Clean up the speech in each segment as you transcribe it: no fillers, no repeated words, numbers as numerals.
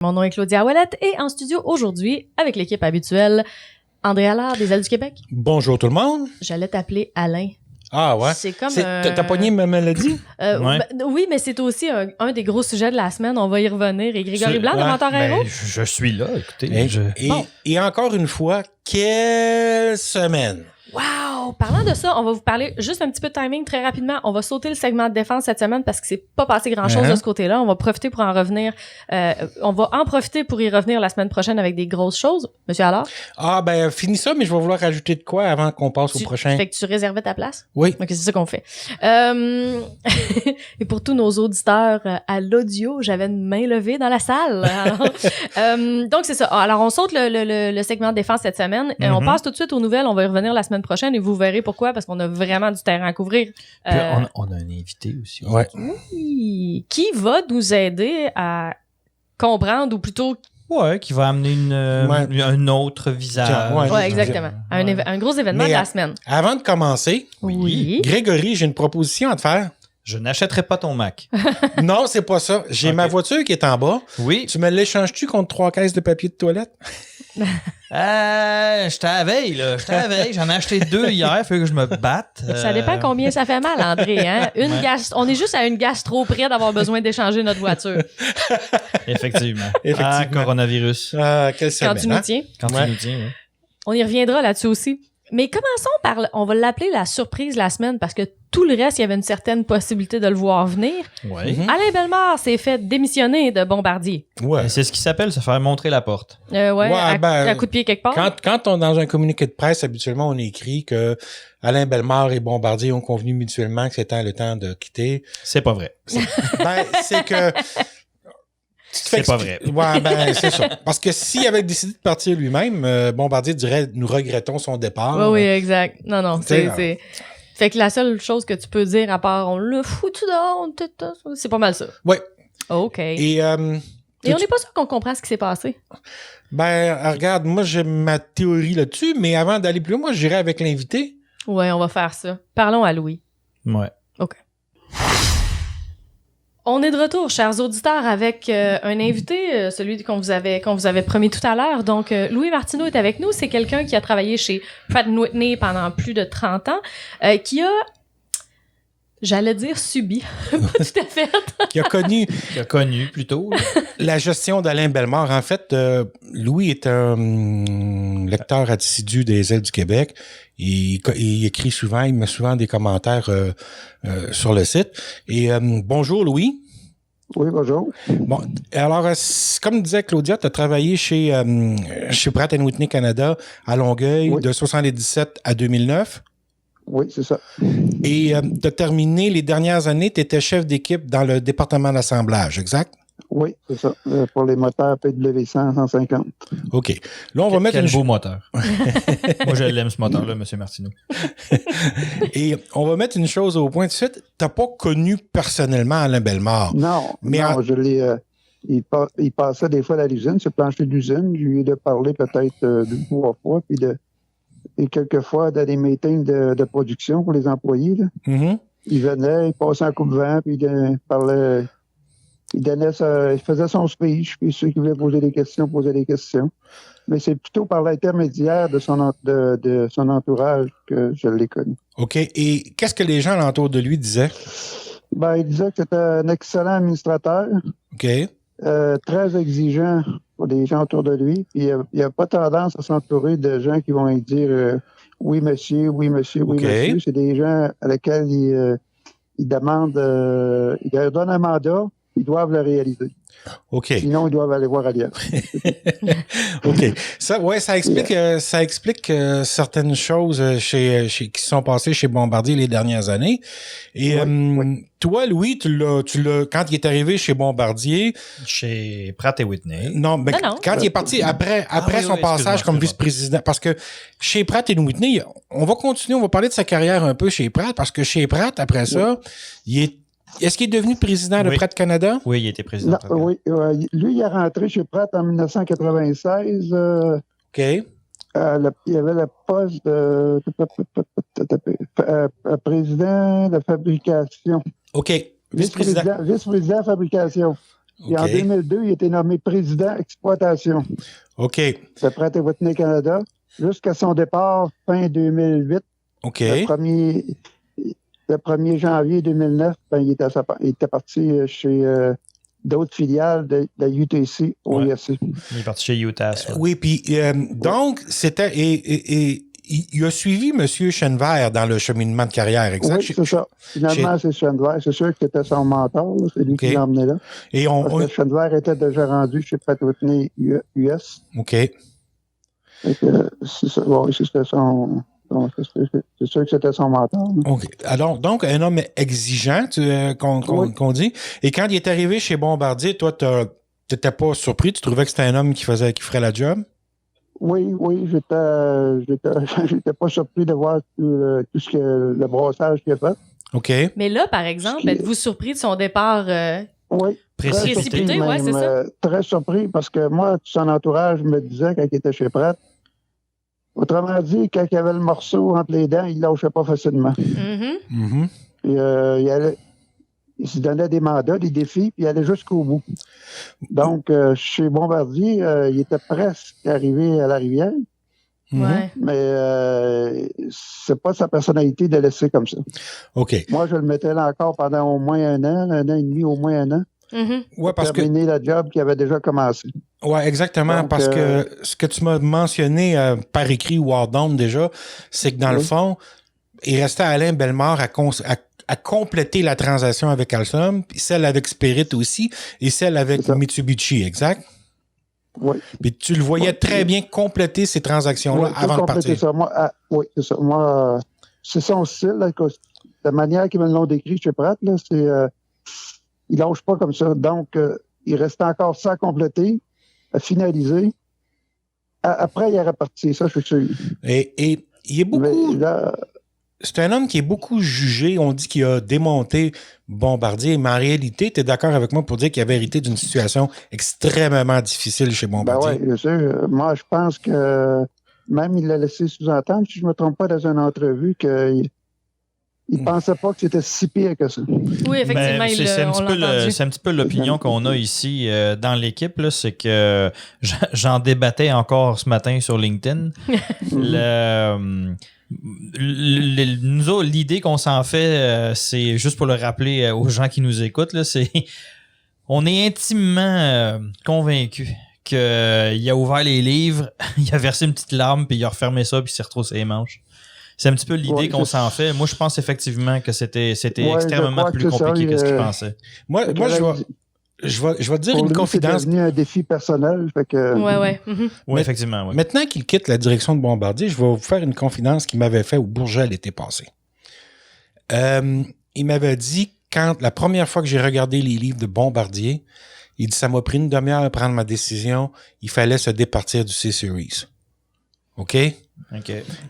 Mon nom est Claudia Ouellette et en studio aujourd'hui, avec l'équipe habituelle, André Allard des Ailes du Québec. Bonjour tout le monde. J'allais t'appeler Alain. Ah ouais? C'est comme T'as pogné ma mélodie? Ouais. Oui, mais c'est aussi un des gros sujets de la semaine. On va y revenir. Et Grégory Blanc, de Mentor Aéro? Je suis là, écoutez. Et encore une fois, quelle semaine! Wow! Parlant de ça, on va vous parler juste un petit peu de timing très rapidement. On va sauter le segment de défense cette semaine parce que c'est pas passé grand-chose de ce côté-là. On va profiter pour en revenir. On va en profiter pour y revenir la semaine prochaine avec des grosses choses. Monsieur Allard? Ah ben, finis ça, mais je vais vouloir rajouter de quoi avant qu'on passe au prochain. Fait que tu réservais ta place? Oui. Ok, c'est ça qu'on fait. Et pour tous nos auditeurs à l'audio, j'avais une main levée dans la salle. Alors, donc c'est ça. Alors on saute le segment de défense cette semaine. On passe tout de suite aux nouvelles. On va y revenir la semaine prochaine et vous verrez pourquoi, parce qu'on a vraiment du terrain à couvrir. Puis on a un invité aussi. Ouais. Oui. Qui va nous aider à comprendre, ou plutôt... Ouais, qui va amener un autre visage. Ouais, exactement. Un gros événement de la semaine. Avant de commencer, oui. Grégory, j'ai une proposition à te faire. Je n'achèterai pas ton Mac. Non, c'est pas ça. J'ai ma voiture qui est en bas. Oui. Tu me l'échanges-tu contre 3 caisses de papier de toilette? J'étais à la veille, là. J'en ai acheté 2 hier, il faut que je me batte. Ça dépend combien ça fait mal, André, hein? On est juste à une gastro près d'avoir besoin d'échanger notre voiture. Effectivement. Ah, coronavirus. Quelle semaine, Quand tu nous tiens. Quand tu nous tiens, oui. On y reviendra là-dessus aussi. Mais commençons par, on va l'appeler la surprise la semaine, parce que tout le reste, il y avait une certaine possibilité de le voir venir. Ouais. Alain Bellemare s'est fait démissionner de Bombardier. Ouais. C'est ce qui s'appelle se faire montrer la porte. À coup de pied quelque part. Quand on est dans un communiqué de presse, habituellement, on écrit que Alain Bellemare et Bombardier ont convenu mutuellement que c'était le temps de quitter. C'est pas vrai. C'est que... C'est pas vrai. Ouais, ben, c'est ça. Parce que s'il avait décidé de partir lui-même, Bombardier dirait « Nous regrettons son départ ». Oui, exact. Non, c'est... Fait que la seule chose que tu peux dire, à part « On l'a foutu dehors, c'est pas mal ça. Oui. OK. Et on n'est pas sûr qu'on comprend ce qui s'est passé. Ben, regarde, moi, j'ai ma théorie là-dessus, mais avant d'aller plus loin, moi, j'irai avec l'invité. Ouais, on va faire ça. Parlons à Louis. Ouais. OK. On est de retour, chers auditeurs, avec un invité, celui qu'on vous avait promis tout à l'heure. Donc, Louis Martineau est avec nous. C'est quelqu'un qui a travaillé chez Pratt & Whitney pendant plus de 30 ans, qui a, j'allais dire, subi, pas tout à fait. Qui a connu plutôt. La gestion d'Alain Bellemare. En fait, Louis est un lecteur assidu des Ailes du Québec. Il écrit souvent, il met souvent des commentaires sur le site. Et bonjour Louis. Oui, bonjour. Bon, alors, comme disait Claudia, tu as travaillé chez Pratt & Whitney Canada à Longueuil de 1977 à 2009. Oui, c'est ça. Et tu as terminé les dernières années, tu étais chef d'équipe dans le département d'assemblage, exact? Oui, c'est ça. Pour les moteurs PW100, 150. OK. Là, on va mettre Quel beau moteur. Moi, je l'aime, ce moteur-là, M. Martineau. Et on va mettre une chose au point tout de suite. Tu n'as pas connu personnellement Alain Bellemare. Non, je l'ai... il passait des fois à l'usine, sur le plancher d'usine. Je lui ai parlé peut-être 2 ou 3 fois, et quelquefois dans des meetings de production pour les employés. Là. Mm-hmm. Il venait, il passait un coup de vent, puis il parlait... Il faisait son speech, puis ceux qui voulaient poser des questions posaient des questions. Mais c'est plutôt par l'intermédiaire de son entourage que je l'ai connu. OK. Et qu'est-ce que les gens alentour de lui disaient? Ben, il disait que c'était un excellent administrateur. OK. Très exigeant pour les gens autour de lui. Puis il n'a pas tendance à s'entourer de gens qui vont lui dire oui, monsieur, oui, monsieur, oui, monsieur. C'est des gens à lesquels il demande, il leur donne un mandat. Ils doivent le réaliser. OK. Sinon, ils doivent aller voir ailleurs. OK. Ça explique certaines choses qui se sont passées chez Bombardier les dernières années. Et toi, Louis, tu l'as quand il est arrivé chez Bombardier. Chez Pratt & Whitney. Non. Quand il est parti après son passage comme vice-président. Parce que chez Pratt & Whitney, on va continuer, on va parler de sa carrière un peu chez Pratt, parce que chez Pratt, après ça, est-ce qu'il est devenu président de Pratt Canada? Oui, il était président de Pratt Canada. Oui, lui, il est rentré chez Pratt en 1996. OK. Il y avait le poste de président de fabrication. OK. Vice-président. Vice-président de fabrication. Puis en 2002, il a été nommé président exploitation. OK. De Pratt & Whitney Canada jusqu'à son départ fin 2008. OK. Le 1er janvier 2009, il était parti chez d'autres filiales de la UTC au ISC. Il est parti chez UTAS. Oui, puis donc, c'était... Et il a suivi M. Chenevert dans le cheminement de carrière, exact? Oui, c'est ça. Finalement, c'est Chenevert. C'est sûr que c'était son mentor. Là. C'est lui qui l'a emmené là. Et parce que Chenevert était déjà rendu chez Pratt & Whitney US. OK. C'est ça. Oui, c'était son... C'est sûr que c'était son mentor. OK. Alors, donc, un homme exigeant, qu'on dit. Et quand il est arrivé chez Bombardier, toi, tu n'étais pas surpris? Tu trouvais que c'était un homme qui ferait la job? Oui, j'étais pas surpris de voir tout ce que le brassage qu'il a fait. OK. Mais là, par exemple, êtes-vous surpris de son départ oui, précipité? Oui, c'est ça. Très surpris parce que moi, son entourage me disait quand il était chez Pratt. Autrement dit, quand il avait le morceau entre les dents, il ne lâchait pas facilement. Puis, il se donnait des mandats, des défis, puis il allait jusqu'au bout. Donc, chez Bombardier, il était presque arrivé à la rivière. Ouais. Mais c'est pas sa personnalité de laisser comme ça. OK. Moi, je le mettais là encore pendant au moins un an et demi, au moins un an. Ouais, parce que terminer le job qui avait déjà commencé. Oui, exactement. Donc, parce que ce que tu m'as mentionné par écrit ou hors d'onde déjà, c'est que dans le fond, il restait à Alain Bellemare à compléter la transaction avec Alstom, puis celle avec Spirit aussi, et celle avec Mitsubishi, exact? Oui. Puis tu le voyais très bien compléter ces transactions-là avant de partir. Ça. Moi, oui, c'est ça. Moi, c'est son style. Là, la manière qu'ils me l'ont décrit chez Pratt, là, c'est... il lâche pas comme ça. Donc, il restait encore ça à compléter, à finaliser. Après, il est reparti. Ça, je suis sûr. Et il est beaucoup... C'est un homme qui est beaucoup jugé. On dit qu'il a démonté Bombardier, mais en réalité, tu es d'accord avec moi pour dire qu'il avait hérité d'une situation extrêmement difficile chez Bombardier. Oui, bien sûr. Moi, je pense que même il l'a laissé sous-entendre, si je ne me trompe pas, dans une entrevue, qu'il ne pensait pas que c'était si pire que ça. Oui, effectivement, c'est un petit peu l'opinion qu'on a ici dans l'équipe, là, c'est que j'en débattais encore ce matin sur LinkedIn. Nous autres, l'idée qu'on s'en fait, c'est juste pour le rappeler aux gens qui nous écoutent, là, c'est on est intimement convaincus qu'il a ouvert les livres, il a versé une petite larme, puis il a refermé ça, puis il s'est retroussé les manches. C'est un petit peu l'idée qu'on s'en fait. Moi, je pense effectivement que c'était extrêmement plus compliqué que ce qu'il pensait. Moi, je vais te dire une confidence. C'est devenu un défi personnel. Fait que... Oui, effectivement. Ouais. Maintenant qu'il quitte la direction de Bombardier, je vais vous faire une confidence qu'il m'avait fait au Bourget l'été passé. Il m'avait dit, la première fois que j'ai regardé les livres de Bombardier, il dit, ça m'a pris une demi-heure à prendre ma décision. Il fallait se départir du C-Series. OK?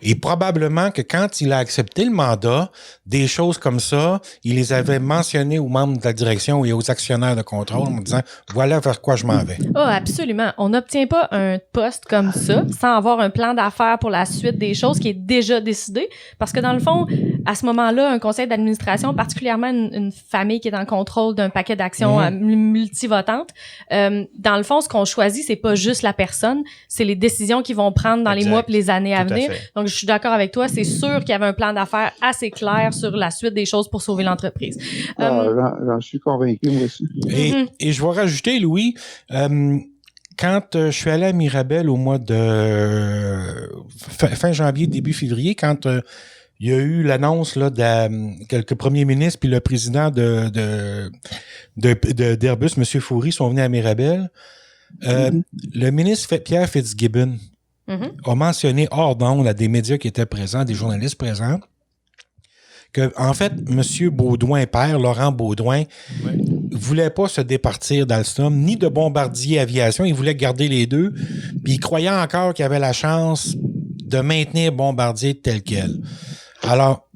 Et probablement que quand il a accepté le mandat, des choses comme ça, il les avait mentionnées aux membres de la direction et aux actionnaires de contrôle en disant « Voilà vers quoi je m'en vais ». Oh, absolument. On n'obtient pas un poste comme ça sans avoir un plan d'affaires pour la suite des choses qui est déjà décidé. Parce que dans le fond, à ce moment-là, un conseil d'administration, particulièrement une famille qui est en contrôle d'un paquet d'actions multivotantes, dans le fond, ce qu'on choisit, c'est pas juste la personne, c'est les décisions qu'ils vont prendre dans les mois et les années à venir. Donc, je suis d'accord avec toi. C'est sûr qu'il y avait un plan d'affaires assez clair sur la suite des choses pour sauver l'entreprise. J'en suis convaincu, moi aussi. Et je vais rajouter, Louis, quand je suis allé à Mirabel au mois de fin janvier, début février, quand il y a eu l'annonce là de quelques premiers ministres puis le président d'Airbus, M. Foury, sont venus à Mirabel, le ministre Pierre Fitzgibbon a mentionné hors d'onde à des médias qui étaient présents, des journalistes présents, que, en fait, M. Baudouin, père, Laurent Baudouin, voulait pas se départir d'Alstom, ni de Bombardier Aviation. Il voulait garder les deux. Puis il croyait encore qu'il avait la chance de maintenir Bombardier tel quel. Alors,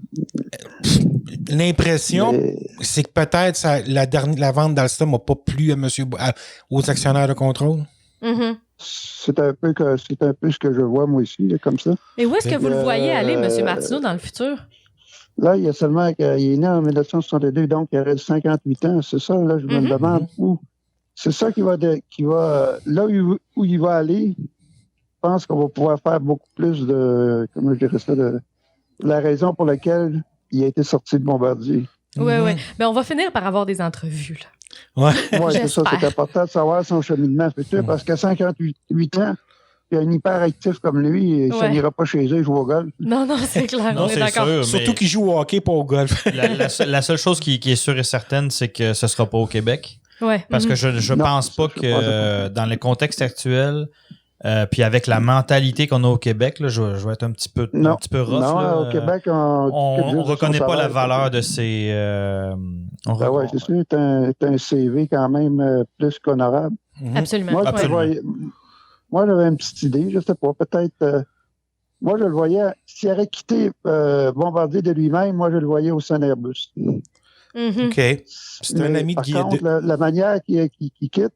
l'impression, c'est que peut-être la vente d'Alstom n'a pas plu aux actionnaires de contrôle. C'est un peu ce que je vois, moi aussi, là, comme ça. Et où est-ce que vous le voyez aller, M. Martineau, dans le futur? Là, il y a seulement qu'il est né en 1962, donc il aurait 58 ans. C'est ça, là, je me demande où c'est ça qui va là où il va aller. Je pense qu'on va pouvoir faire beaucoup plus de, comment je dirais ça, de la raison pour laquelle il a été sorti de Bombardier. Oui. Mais on va finir par avoir des entrevues, là. Ouais. Oui, c'est ça, c'est important de savoir son cheminement futur, parce qu'à 58 ans, il y a un hyperactif comme lui, ça n'ira pas chez eux jouer au golf. Non, c'est clair, Non, on est d'accord. sûr, Surtout qu'il joue au hockey, pas au golf. la seule chose qui est sûre et certaine, c'est que ce sera pas au Québec. Ouais. Parce que je Non, pense pas que dans le contexte actuel, puis avec la mentalité qu'on a au Québec, là, je vais être un petit peu rough. Non, là. au Québec, on reconnaît pas la valeur de ces... oui, c'est sûr, t'as un CV quand même plus qu'honorable. Absolument. Moi, j'avais une petite idée, je sais pas, peut-être... moi, je le voyais, s'il aurait quitté Bombardier de lui-même, moi, je le voyais au sein Airbus. OK. C'est un ami de Par Guy. contre, la manière qu'il quitte,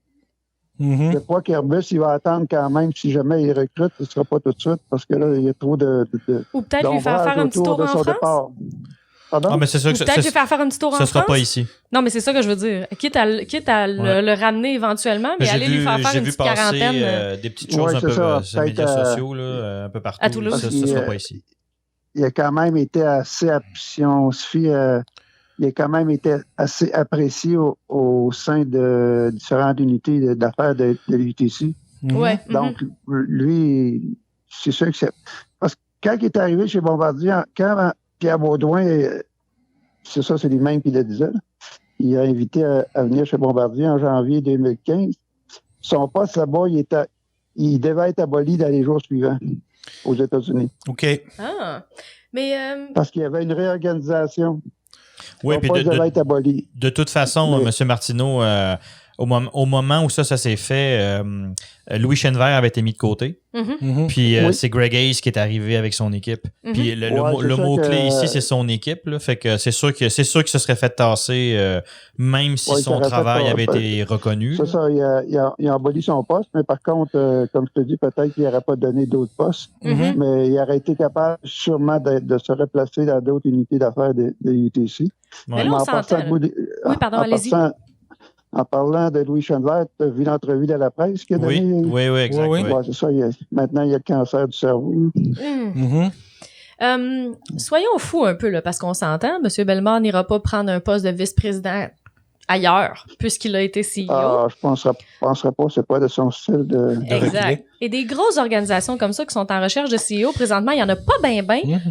je crois qu'Airbus, il va attendre quand même, si jamais il recrute, ce ne sera pas tout de suite, parce que là, il y a trop de ou peut-être lui faire un petit tour en France. Départ. Pardon? Ah, mais c'est sûr que peut-être lui faire un petit tour en France. Ce sera pas ici. Non, mais c'est ça que je veux dire. Quitte à le ramener éventuellement, mais aller lui faire une petite quarantaine. J'ai vu passer des petites choses un peu sur les médias sociaux, là, un peu partout. À Toulouse. Ça sera pas ici. Il a quand même été assez, si on se fie, il a quand même été assez apprécié au sein de différentes unités d'affaires de l'UTC. Ouais. Donc, lui, c'est sûr que c'est... Parce que quand il est arrivé chez Bombardier, quand Pierre Baudouin, c'est ça, c'est lui-même qui le disait, là, il a invité à venir chez Bombardier en janvier 2015. Son poste là-bas, il devait être aboli dans les jours suivants aux États-Unis. OK. Ah, mais... Parce qu'il y avait une réorganisation. Oui, puis devait être aboli. De toute façon, M. Martineau, au moment où ça s'est fait, Louis Chenevert avait été mis de côté. Puis c'est Greg Hayes qui est arrivé avec son équipe. Puis le mot-clé ici, c'est son équipe. Là, fait que c'est sûr qu'il se serait fait tasser, même si son travail avait été reconnu. C'est ça, il a aboli son poste, mais par contre, comme je te dis, peut-être qu'il n'aurait pas donné d'autres postes. Mais il aurait été capable sûrement de se replacer dans d'autres unités d'affaires de UTC. Mais là, on s'entend. Oui, pardon, allez-y. En parlant de Louis Chenevert, tu as vu l'entrevue de la presse qu'il a donnée? Oui, exactement. Oui. Ouais, c'est ça. Maintenant, il y a le cancer du cerveau. Soyons fous un peu, là, parce qu'on s'entend. M. Bellemare n'ira pas prendre un poste de vice-président ailleurs, puisqu'il a été CEO. Ah, je penserais pas, c'est pas de son style de exact. Et des grosses organisations comme ça qui sont en recherche de CEO, présentement, il n'y en a pas ben,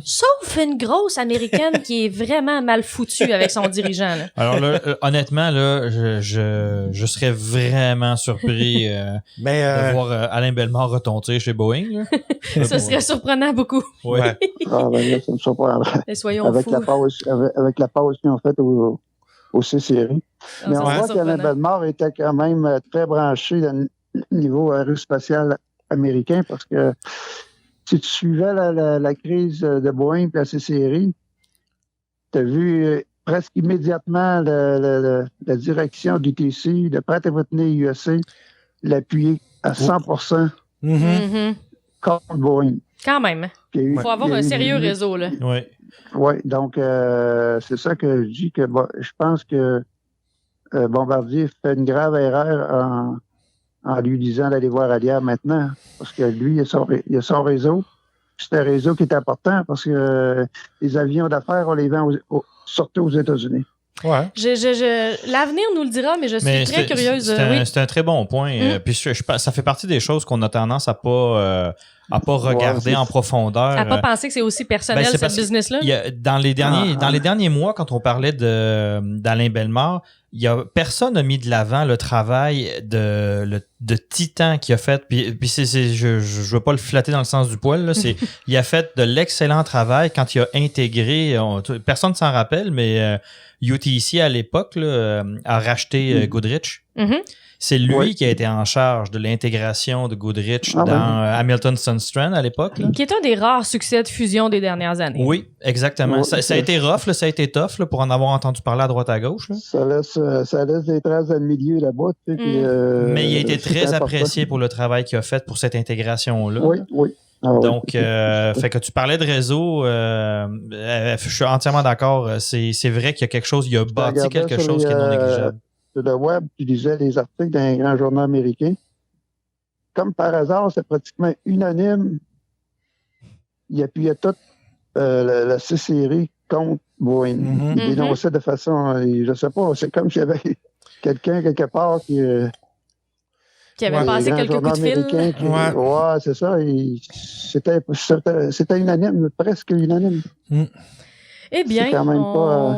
sauf une grosse américaine qui est vraiment mal foutue avec son dirigeant. Là. Alors là, honnêtement, là, je serais vraiment surpris de voir Alain Bellemare retentir chez Boeing. Là. Ça serait surprenant beaucoup. Ouais. Ah, ben là, ça me surprendrait. Et soyons fous. Avec la pause qu'ils ont faite au C-Série. Mais on voit qu'Alain Bellemare était quand même très branché dans le niveau aérospatial américain parce que si tu suivais la crise de Boeing et la C-Série, tu as vu presque immédiatement la direction du TC, de Pratt & Whitney USA, l'appuyer à 100% contre Boeing. Quand même. Il faut avoir un sérieux réseau. Là. Oui, donc c'est ça que je dis que je pense que Bombardier fait une grave erreur en lui disant d'aller voir ailleurs maintenant. Parce que lui, il a son réseau. C'est un réseau qui est important parce que les avions d'affaires, on les vend surtout aux États-Unis. Ouais. L'avenir nous le dira, mais je suis très curieuse. C'est un très bon point. Puis ça fait partie des choses qu'on a tendance à pas regarder en profondeur. À pas penser que c'est aussi personnel, ce business-là. Dans les derniers mois, quand on parlait d'Alain Bellemare, personne n'a mis de l'avant le travail de titan qu'il a fait. Puis je veux pas le flatter dans le sens du poil. Là, il a fait de l'excellent travail quand il a intégré. Personne ne s'en rappelle, mais UTC à l'époque a racheté Goodrich. C'est lui qui a été en charge de l'intégration de Goodrich dans Hamilton Sundstrand à l'époque. Qui est un des rares succès de fusion des dernières années. Oui, exactement. Ça a été rough, ça a été tough pour en avoir entendu parler à droite à gauche. Là. Ça laisse des traces dans le milieu là-bas. Mais il a été très apprécié pour le travail qu'il a fait pour cette intégration-là. Oui. Donc, fait que tu parlais de réseau, je suis entièrement d'accord. C'est vrai qu'il y a quelque chose, il a bâti quelque chose qui est non négligeable. sur le web, puis lisait les articles d'un grand journal américain. Comme par hasard, c'est pratiquement unanime. Il appuyait toute la C-série contre Boeing. Il dénonçait de façon, je sais pas, c'est comme s'il y avait quelqu'un quelque part qui avait passé quelques coups de fil. Ouais, c'est ça. C'était unanime, presque unanime. Eh bien, quand même pas,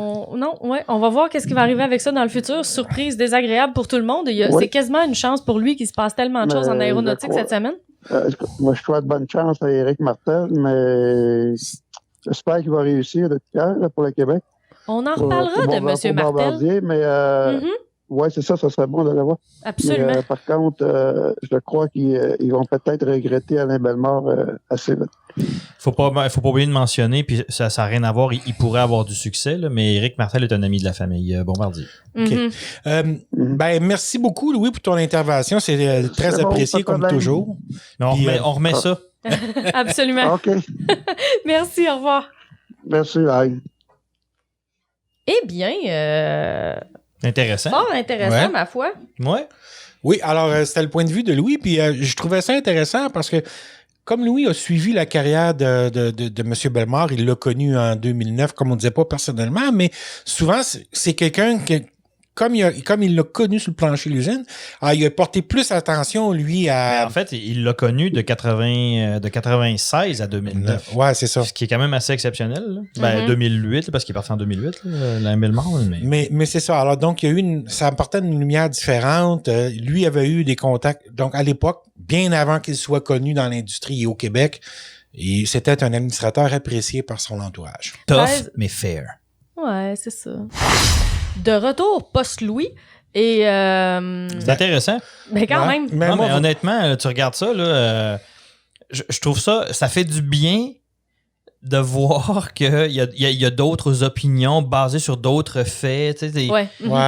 on va voir qu'est-ce qui va arriver avec ça dans le futur. Surprise désagréable pour tout le monde. C'est quasiment une chance pour lui qu'il se passe tellement de choses en aéronautique cette semaine. Moi, je souhaite bonne chance à Éric Martel, mais j'espère qu'il va réussir de tout cœur pour le Québec. On en reparlera de M. Martel. Mais oui, c'est ça serait bon de l'avoir. Absolument. Mais, par contre, je crois qu'ils vont peut-être regretter Alain Bellemare assez vite. Faut pas oublier de mentionner, puis ça n'a rien à voir, il pourrait avoir du succès, là, mais Éric Martel est un ami de la famille Bombardier. OK. Merci beaucoup, Louis, pour ton intervention. C'est très apprécié, comme toujours. On remet ça. Absolument. OK. Merci, au revoir. Merci, bye. Eh bien, intéressant. Fort intéressant, ma foi. Ouais. Oui, alors, c'était le point de vue de Louis, puis je trouvais ça intéressant parce que comme Louis a suivi la carrière de M. Bellemare, il l'a connu en 2009, comme on ne disait pas personnellement, mais souvent, c'est quelqu'un qui, comme il l'a connu sur le plancher de l'usine, il a porté plus attention, lui, à... Mais en fait, il l'a connu de 96 à 2009. Ouais, c'est ça. Ce qui est quand même assez exceptionnel. 2008, parce qu'il est parti en 2008, Alain Bellemare. Mais c'est ça. Alors, donc, il y a ça apportait une lumière différente. Lui avait eu des contacts. Donc, à l'époque, bien avant qu'il soit connu dans l'industrie et au Québec, c'était un administrateur apprécié par son entourage. Tough, mais fair. Ouais, c'est ça. De retour post-Louis. Et c'est intéressant. Mais quand même. Mais honnêtement, tu regardes ça, là, je trouve ça fait du bien de voir qu'il y a d'autres opinions basées sur d'autres faits. Tu sais,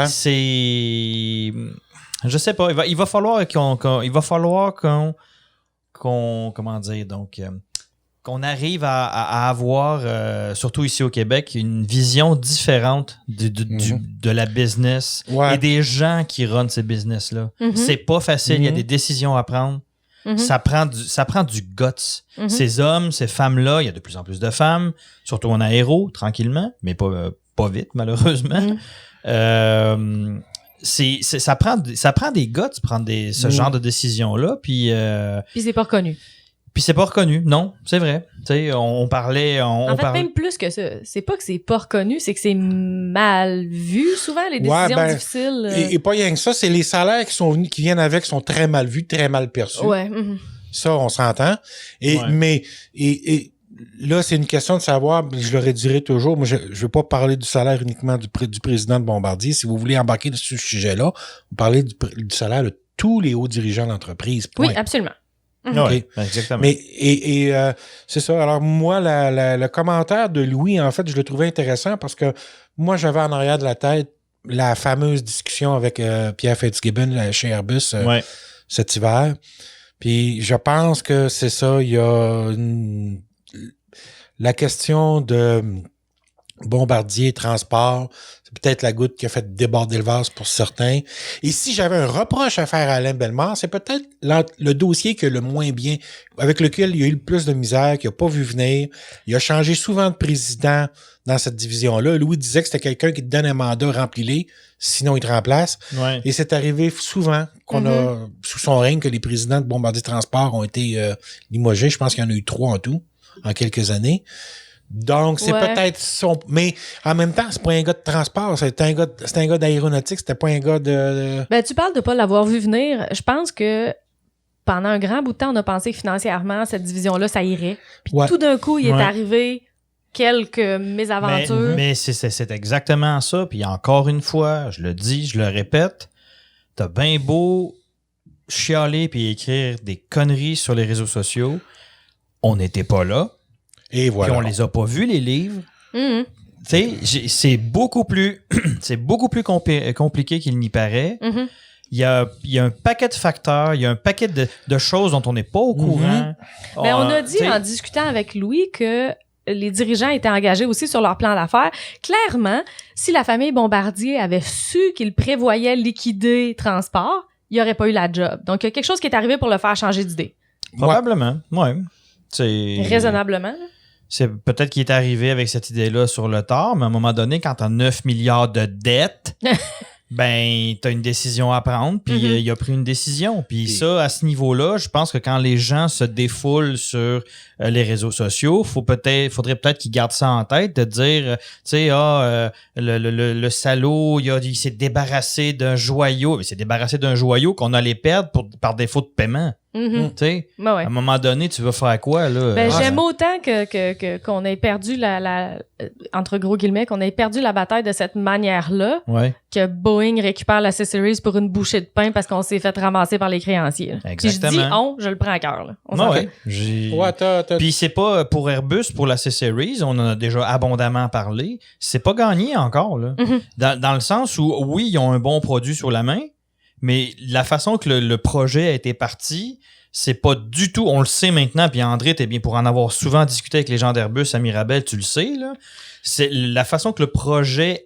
c'est... Je sais pas. Il va falloir qu'on comment dire, donc... qu'on arrive à avoir, surtout ici au Québec, une vision différente de la business et des gens qui runnent ces business-là. C'est pas facile, il y a des décisions à prendre. Ça prend du guts. Ces hommes, ces femmes-là, il y a de plus en plus de femmes, surtout en aéro, tranquillement, mais pas vite, malheureusement. Ça prend des guts, prendre ce genre de décisions-là, puis c'est pas reconnu. Puis c'est pas reconnu, non, c'est vrai. Tu sais, on parlait... même plus que ça. C'est pas que c'est pas reconnu, c'est que c'est mal vu, souvent, les décisions difficiles. Et pas rien que ça, c'est les salaires qui viennent avec sont très mal vus, très mal perçus. Ouais. Ça, on s'entend. Mais là, c'est une question de savoir, je le redirai toujours, moi, je veux pas parler du salaire uniquement du président de Bombardier. Si vous voulez embarquer sur ce sujet-là, vous parlez du salaire de tous les hauts dirigeants d'entreprise. Oui, absolument. Oui, exactement. Mais c'est ça. Alors moi, le commentaire de Louis, en fait, je le trouvais intéressant parce que moi, j'avais en arrière de la tête la fameuse discussion avec Pierre Fitzgibbon chez Airbus cet hiver. Puis je pense que c'est ça. Il y a la question de Bombardier, transport, c'est peut-être la goutte qui a fait déborder le vase pour certains. Et si j'avais un reproche à faire à Alain Bellemare, c'est peut-être le dossier qui a le moins bien, avec lequel il y a eu le plus de misère, qu'il n'a pas vu venir. Il a changé souvent de président dans cette division-là. Louis disait que c'était quelqu'un qui te donne un mandat, remplis-les, sinon il te remplace. Ouais. Et c'est arrivé souvent qu'on a, sous son règne, que les présidents de Bombardier Transport ont été limogés. Je pense qu'il y en a eu 3 en tout, en quelques années. Donc, c'est peut-être son... Mais en même temps, c'est pas un gars de transport, c'est un gars d'aéronautique, c'était pas un gars de... Ben, tu parles de pas l'avoir vu venir. Je pense que pendant un grand bout de temps, on a pensé que financièrement, cette division-là, ça irait. Puis tout d'un coup, il est arrivé quelques mésaventures. Mais c'est exactement ça. Puis encore une fois, je le dis, je le répète, t'as bien beau chialer puis écrire des conneries sur les réseaux sociaux, on n'était pas là. Et voilà. Puis on les a pas vus, les livres. Tu sais, c'est beaucoup plus compliqué qu'il n'y paraît. Il y a un paquet de facteurs, il y a un paquet de choses dont on n'est pas au courant. Mais on a dit en discutant avec Louis que les dirigeants étaient engagés aussi sur leur plan d'affaires. Clairement, si la famille Bombardier avait su qu'ils prévoyaient liquider Transport, il n'y aurait pas eu la job. Donc, il y a quelque chose qui est arrivé pour le faire changer d'idée. Probablement, ouais. C'est... Raisonnablement. C'est peut-être qu'il est arrivé avec cette idée-là sur le tard, mais à un moment donné, quand tu as 9 milliards de dettes, ben, tu as une décision à prendre, puis il a pris une décision. Puis ça, à ce niveau-là, je pense que quand les gens se défoulent sur les réseaux sociaux, faudrait peut-être qu'ils gardent ça en tête, de dire, tu sais, le salaud, il s'est débarrassé d'un joyau. Mais il s'est débarrassé d'un joyau qu'on allait perdre par défaut de paiement. Tu sais, Ben ouais. à un moment donné, tu vas faire quoi, là? Ben, j'aime autant qu'on ait perdu entre gros guillemets, qu'on ait perdu la bataille de cette manière-là, Ouais. que Boeing récupère la C-Series pour une bouchée de pain parce qu'on s'est fait ramasser par les créanciers. Là. Exactement. Si je dis je le prends à cœur. Là. On s'en Ouais. fait. Ouais, Puis c'est pas pour Airbus, pour la C-Series, on en a déjà abondamment parlé, c'est pas gagné encore, là. Dans le sens où, oui, ils ont un bon produit sur la main, mais la façon que le projet a été parti, c'est pas du tout, on le sait maintenant, puis André, t'es bien pour en avoir souvent discuté avec les gens d'Airbus à Mirabel, tu le sais, là. C'est la façon que le projet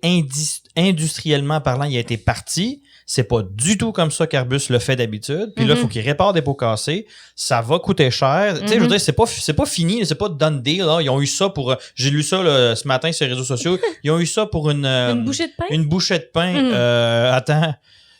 industriellement parlant, il a été parti. C'est pas du tout comme ça qu'Airbus le fait d'habitude. Puis là, il faut qu'ils réparent des pots cassés. Ça va coûter cher. Tu sais, je veux dire, c'est pas fini, c'est pas done deal. Là. Ils ont eu ça pour... J'ai lu ça là, ce matin sur les réseaux sociaux. Ils ont eu ça pour une bouchée de pain? Une bouchée de pain. Attends.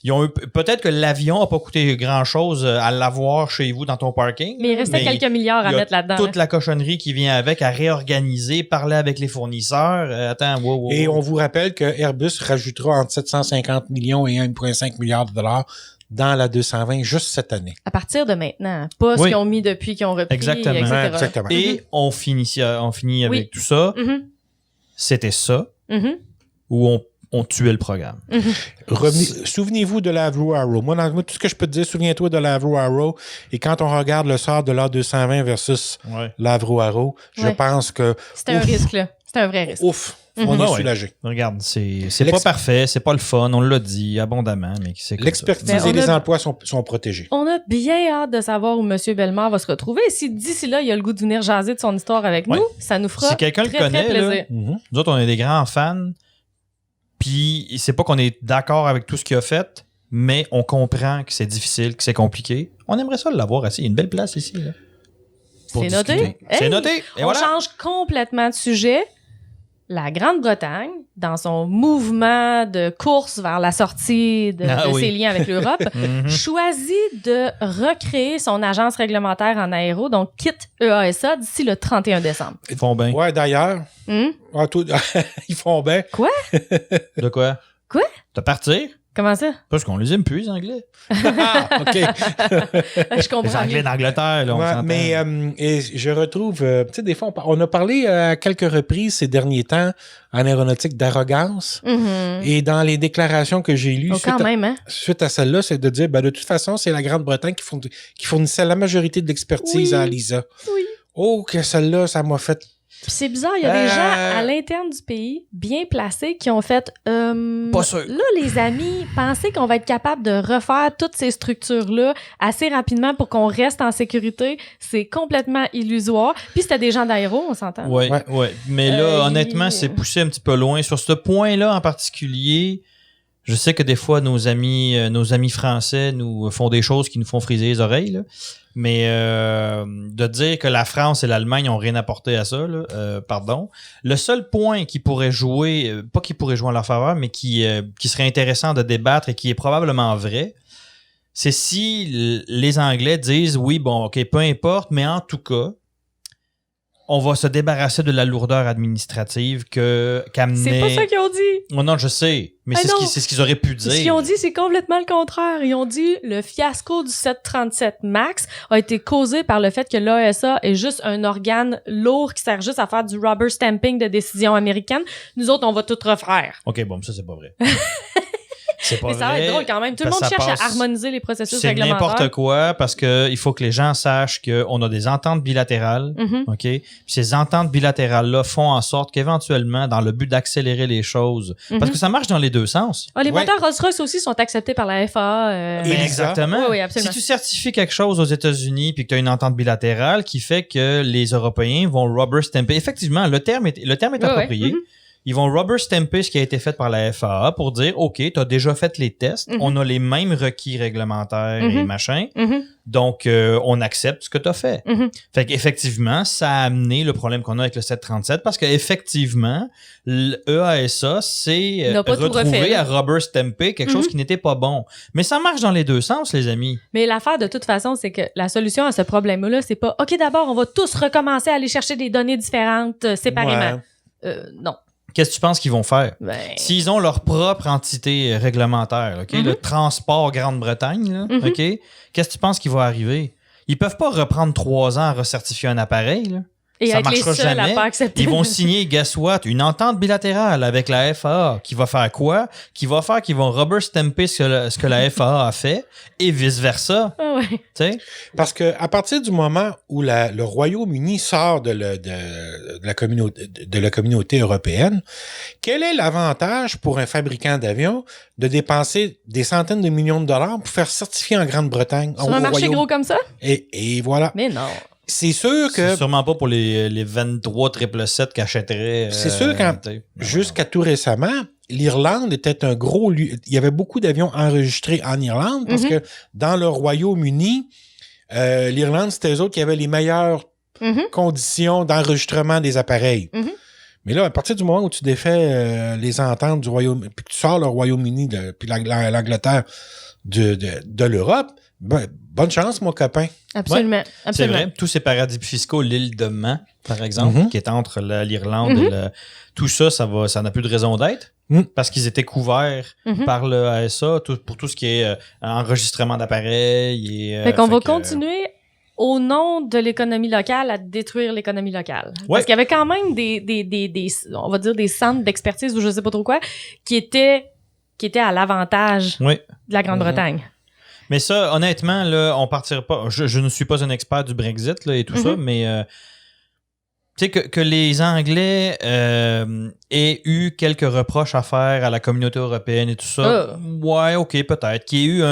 Ils ont eu, peut-être que l'avion n'a pas coûté grand-chose à l'avoir chez vous dans ton parking. Mais il restait quelques milliards à mettre là-dedans. Toute la cochonnerie qui vient avec, à réorganiser, parler avec les fournisseurs. Attends, wow. Et on vous rappelle que Airbus rajoutera entre 750 millions et 1,5 milliard de dollars dans la 220 juste cette année. À partir de maintenant. Pas ce qu'ils ont mis depuis qu'ils ont repris, Exactement. etc. Ouais, exactement. Et on finit avec tout ça. C'était ça où on tuait le programme. Souvenez-vous de l'Avro Arrow. Moi, tout ce que je peux te dire, souviens-toi de l'Avro Arrow. Et quand on regarde le sort de l'A220 versus l'Avro Arrow, je pense que... C'était un risque, là. C'était un vrai risque. Ouf! On est soulagé. Regarde, c'est pas parfait, c'est pas le fun, on l'a dit abondamment, mais c'est comme l'expertise et les emplois sont protégés. On a bien hâte de savoir où M. Bellemare va se retrouver. Si d'ici là, il a le goût de venir jaser de son histoire avec nous, ça nous fera si quelqu'un très, le connaît, très plaisir. Là, nous autres, on est des grands fans, puis c'est pas qu'on est d'accord avec tout ce qu'il a fait, mais on comprend que c'est difficile, que c'est compliqué. On aimerait ça l'avoir assis. Il y a une belle place ici. Là, c'est noté. C'est noté. Et on change complètement de sujet. La Grande-Bretagne, dans son mouvement de course vers la sortie de ses liens avec l'Europe, choisit de recréer son agence réglementaire en aéro, donc quitte EASA d'ici le 31 décembre. Ils font bien. Ouais, d'ailleurs. Ils font bien. Quoi? De quoi? Quoi? De partir? Comment ça? Parce qu'on les aime plus, les Anglais. OK. Je comprends. Les Anglais d'Angleterre, là, on s'entend. Mais et je retrouve... tu sais, des fois, on a parlé à quelques reprises ces derniers temps en aéronautique d'arrogance. Et dans les déclarations que j'ai lues suite à celle-là, c'est de dire, de toute façon, c'est la Grande-Bretagne qui fournissait la majorité de l'expertise à l'ISA. Oui. Oh, que celle-là, ça m'a fait... Puis c'est bizarre, il y a des gens à l'interne du pays, bien placés, qui ont fait pas sûr. Là, les amis, pensez qu'on va être capable de refaire toutes ces structures-là assez rapidement pour qu'on reste en sécurité. C'est complètement illusoire. Puis c'était des gens d'aéro, on s'entend? Oui. Mais là, honnêtement, c'est poussé un petit peu loin. Sur ce point-là en particulier, je sais que des fois, nos amis français nous font des choses qui nous font friser les oreilles, là. Mais de dire que la France et l'Allemagne n'ont rien apporté à ça, là, pardon. Le seul point qui pourrait jouer, pas qui pourrait jouer en leur faveur, mais qui serait intéressant de débattre et qui est probablement vrai, c'est si les Anglais disent oui, bon, OK, peu importe, mais en tout cas, on va se débarrasser de la lourdeur administrative qu'amenait... C'est pas ça qu'ils ont dit! Oh non, je sais, mais c'est ce qu'ils auraient pu dire. Ce qu'ils ont dit, c'est complètement le contraire. Ils ont dit le fiasco du 737 MAX a été causé par le fait que l'AESA est juste un organe lourd qui sert juste à faire du rubber stamping de décisions américaines. Nous autres, on va tout refaire. OK, bon, ça, c'est pas vrai. C'est pas Mais ça va vrai. être drôle quand même. Tout le Parce monde que ça cherche passe- à harmoniser les processus C'est réglementaires. n'importe quoi parce que il faut que les gens sachent qu'on a des ententes bilatérales. Mhm. OK? Puis ces ententes bilatérales-là font en sorte qu'éventuellement, dans le but d'accélérer les choses, parce que ça marche dans les deux sens. Ah, les Ouais. moteurs Rolls-Royce aussi sont acceptés par la FAA. Et Mais Elisa. exactement. Oui, oui, absolument. Si tu certifies quelque chose aux États-Unis puis que tu as une entente bilatérale qui fait que les Européens vont rubber stamper, effectivement, le terme est Oui, approprié. oui. Mhm. Ils vont rubber stamper ce qui a été fait par la FAA pour dire, OK, tu as déjà fait les tests, Mhm. on a les mêmes requis réglementaires et Mhm. machin, Mhm. donc on accepte ce que tu as fait. Mhm. Fait qu'effectivement, ça a amené le problème qu'on a avec le 737 parce qu'effectivement, l'EASA s'est N'a pas tout refait, retrouvé là. à rubber stamper quelque chose qui n'était pas bon. Mais ça marche dans les deux sens, les amis. Mais l'affaire, de toute façon, c'est que la solution à ce problème-là, c'est pas OK, d'abord, on va tous recommencer à aller chercher des données différentes séparément. Non. Qu'est-ce que tu penses qu'ils vont faire? Ben, S'ils ont leur propre entité réglementaire, OK? Le transport Grande-Bretagne, là, Mhm. OK? Qu'est-ce que tu penses qui va arriver? Ils peuvent pas reprendre 3 ans à recertifier un appareil, là. et ça être les marchera seuls à jamais. pas accepter. Ils vont signer, guess what, une entente bilatérale avec la FAA qui va faire quoi? Qui va faire qu'ils vont rubber stamper ce que la FAA a fait et vice-versa. Ah ouais. Tu sais? Parce que à partir du moment où le Royaume-Uni sort de la communauté européenne, quel est l'avantage pour un fabricant d'avions de dépenser des centaines de millions de dollars pour faire certifier en Grande-Bretagne? Sur un marché gros comme ça? Et voilà. Mais non. C'est sûr que C'est sûrement pas pour les 23 777 qu'achèteraient. C'est sûr quand- jusqu'à tout récemment, l'Irlande était un gros... Il y avait beaucoup d'avions enregistrés en Irlande parce que dans le Royaume-Uni, l'Irlande, c'était eux autres qui avaient les meilleures Mhm. conditions d'enregistrement des appareils. Mhm. Mais là, à partir du moment où tu défais les ententes du Royaume-Uni, puis que tu sors le Royaume-Uni, puis l'Angleterre de l'Europe, ben, bonne chance, mon copain. Absolument. C'est Absolument. vrai. Tous ces paradis fiscaux, l'île de Man, par exemple, qui est entre l'Irlande et tout ça, ça n'a plus de raison d'être. Parce qu'ils étaient couverts par le ASA pour tout ce qui est enregistrement d'appareils. Et, Fait qu'on va continuer au nom de l'économie locale à détruire l'économie locale. Ouais. Parce qu'il y avait quand même on va dire des centres d'expertise ou je sais pas trop quoi qui étaient à l'avantage Oui. de la Grande-Bretagne. Mais ça, honnêtement, là, on partira pas. Je ne suis pas un expert du Brexit là, et tout ça, mais tu sais que les Anglais aient eu quelques reproches à faire à la communauté européenne et tout ça. Ouais, ok, peut-être. Qu'il y ait eu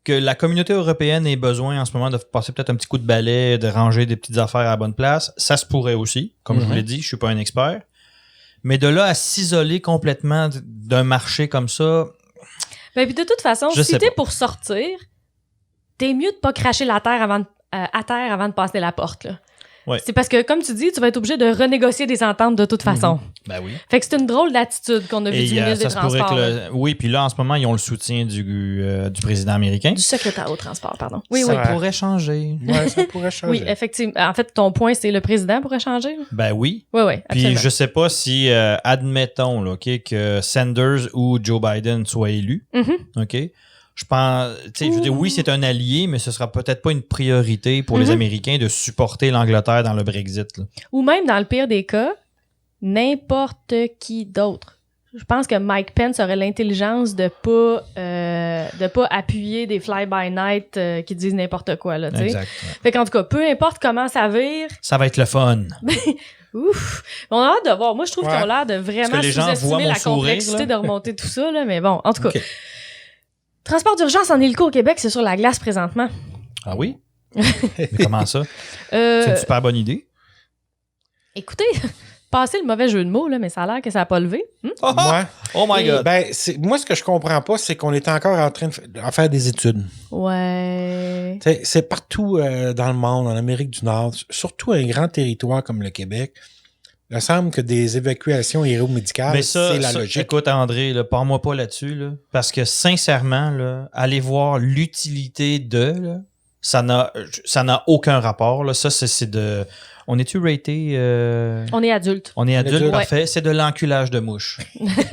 que la communauté européenne ait besoin en ce moment de passer peut-être un petit coup de balai, de ranger des petites affaires à la bonne place. Ça se pourrait aussi. Comme je vous l'ai dit, je suis pas un expert. Mais de là à s'isoler complètement d'un marché comme ça. Ben, puis de toute façon, Je si sais t'es pas. pour sortir, t'es mieux de pas cracher la terre à terre avant de passer la porte. Là. Ouais. C'est parce que, comme tu dis, tu vas être obligé de renégocier des ententes de toute façon. Ben oui. Fait que c'est une drôle d'attitude qu'on a vu Et du ministre des ça se pourrait Transports. que là. oui, puis là, en ce moment, ils ont le soutien du président américain. Du secrétaire au transport, pardon. Oui, Ça oui. pourrait changer. Ouais, ça pourrait changer. Oui, effectivement. En fait, ton point, c'est le président pourrait changer. là? Ben oui. Oui, oui, Puis absolument. je sais pas si, admettons là, ok, que Sanders ou Joe Biden soient élus. Mhm. OK? Je pense, tu sais, je veux dire, oui, c'est un allié, mais ce sera peut-être pas une priorité pour les Américains de supporter l'Angleterre dans le Brexit. Là. Ou même, dans le pire des cas, n'importe qui d'autre. Je pense que Mike Pence aurait l'intelligence de pas appuyer des fly-by-night qui disent n'importe quoi, là, tu sais. Exact. Ouais. Fait qu'en tout cas, peu importe comment ça vire, Ça va être le fun. ouf! On a hâte de voir. Moi, je trouve Ouais. qu'ils ont l'air de Est-ce vraiment que les gens voient sous-estimer mon la sourire, complexité là? de remonter tout ça, là, mais bon, en tout cas. OK. Transport d'urgence en hélico au Québec, c'est sur la glace présentement. Ah oui? Mais comment ça? C'est une super bonne idée. Écoutez, passez le mauvais jeu de mots, là, mais ça a l'air que ça n'a pas levé. Moi, Oh my God! ben, moi, ce que je comprends pas, c'est qu'on est encore en train de faire des études. Ouais. T'sais, c'est partout dans le monde, en Amérique du Nord, surtout un grand territoire comme le Québec. Il me semble que des évacuations aéromédicales, Mais ça, c'est la logique. écoute, André, là, parle-moi pas là-dessus, là, parce que sincèrement, là, aller voir l'utilité là, ça n'a aucun rapport. Là. Ça, c'est de... On est-tu raté? On est adulte. On est adulte, adulte. parfait. C'est de l'enculage de mouche.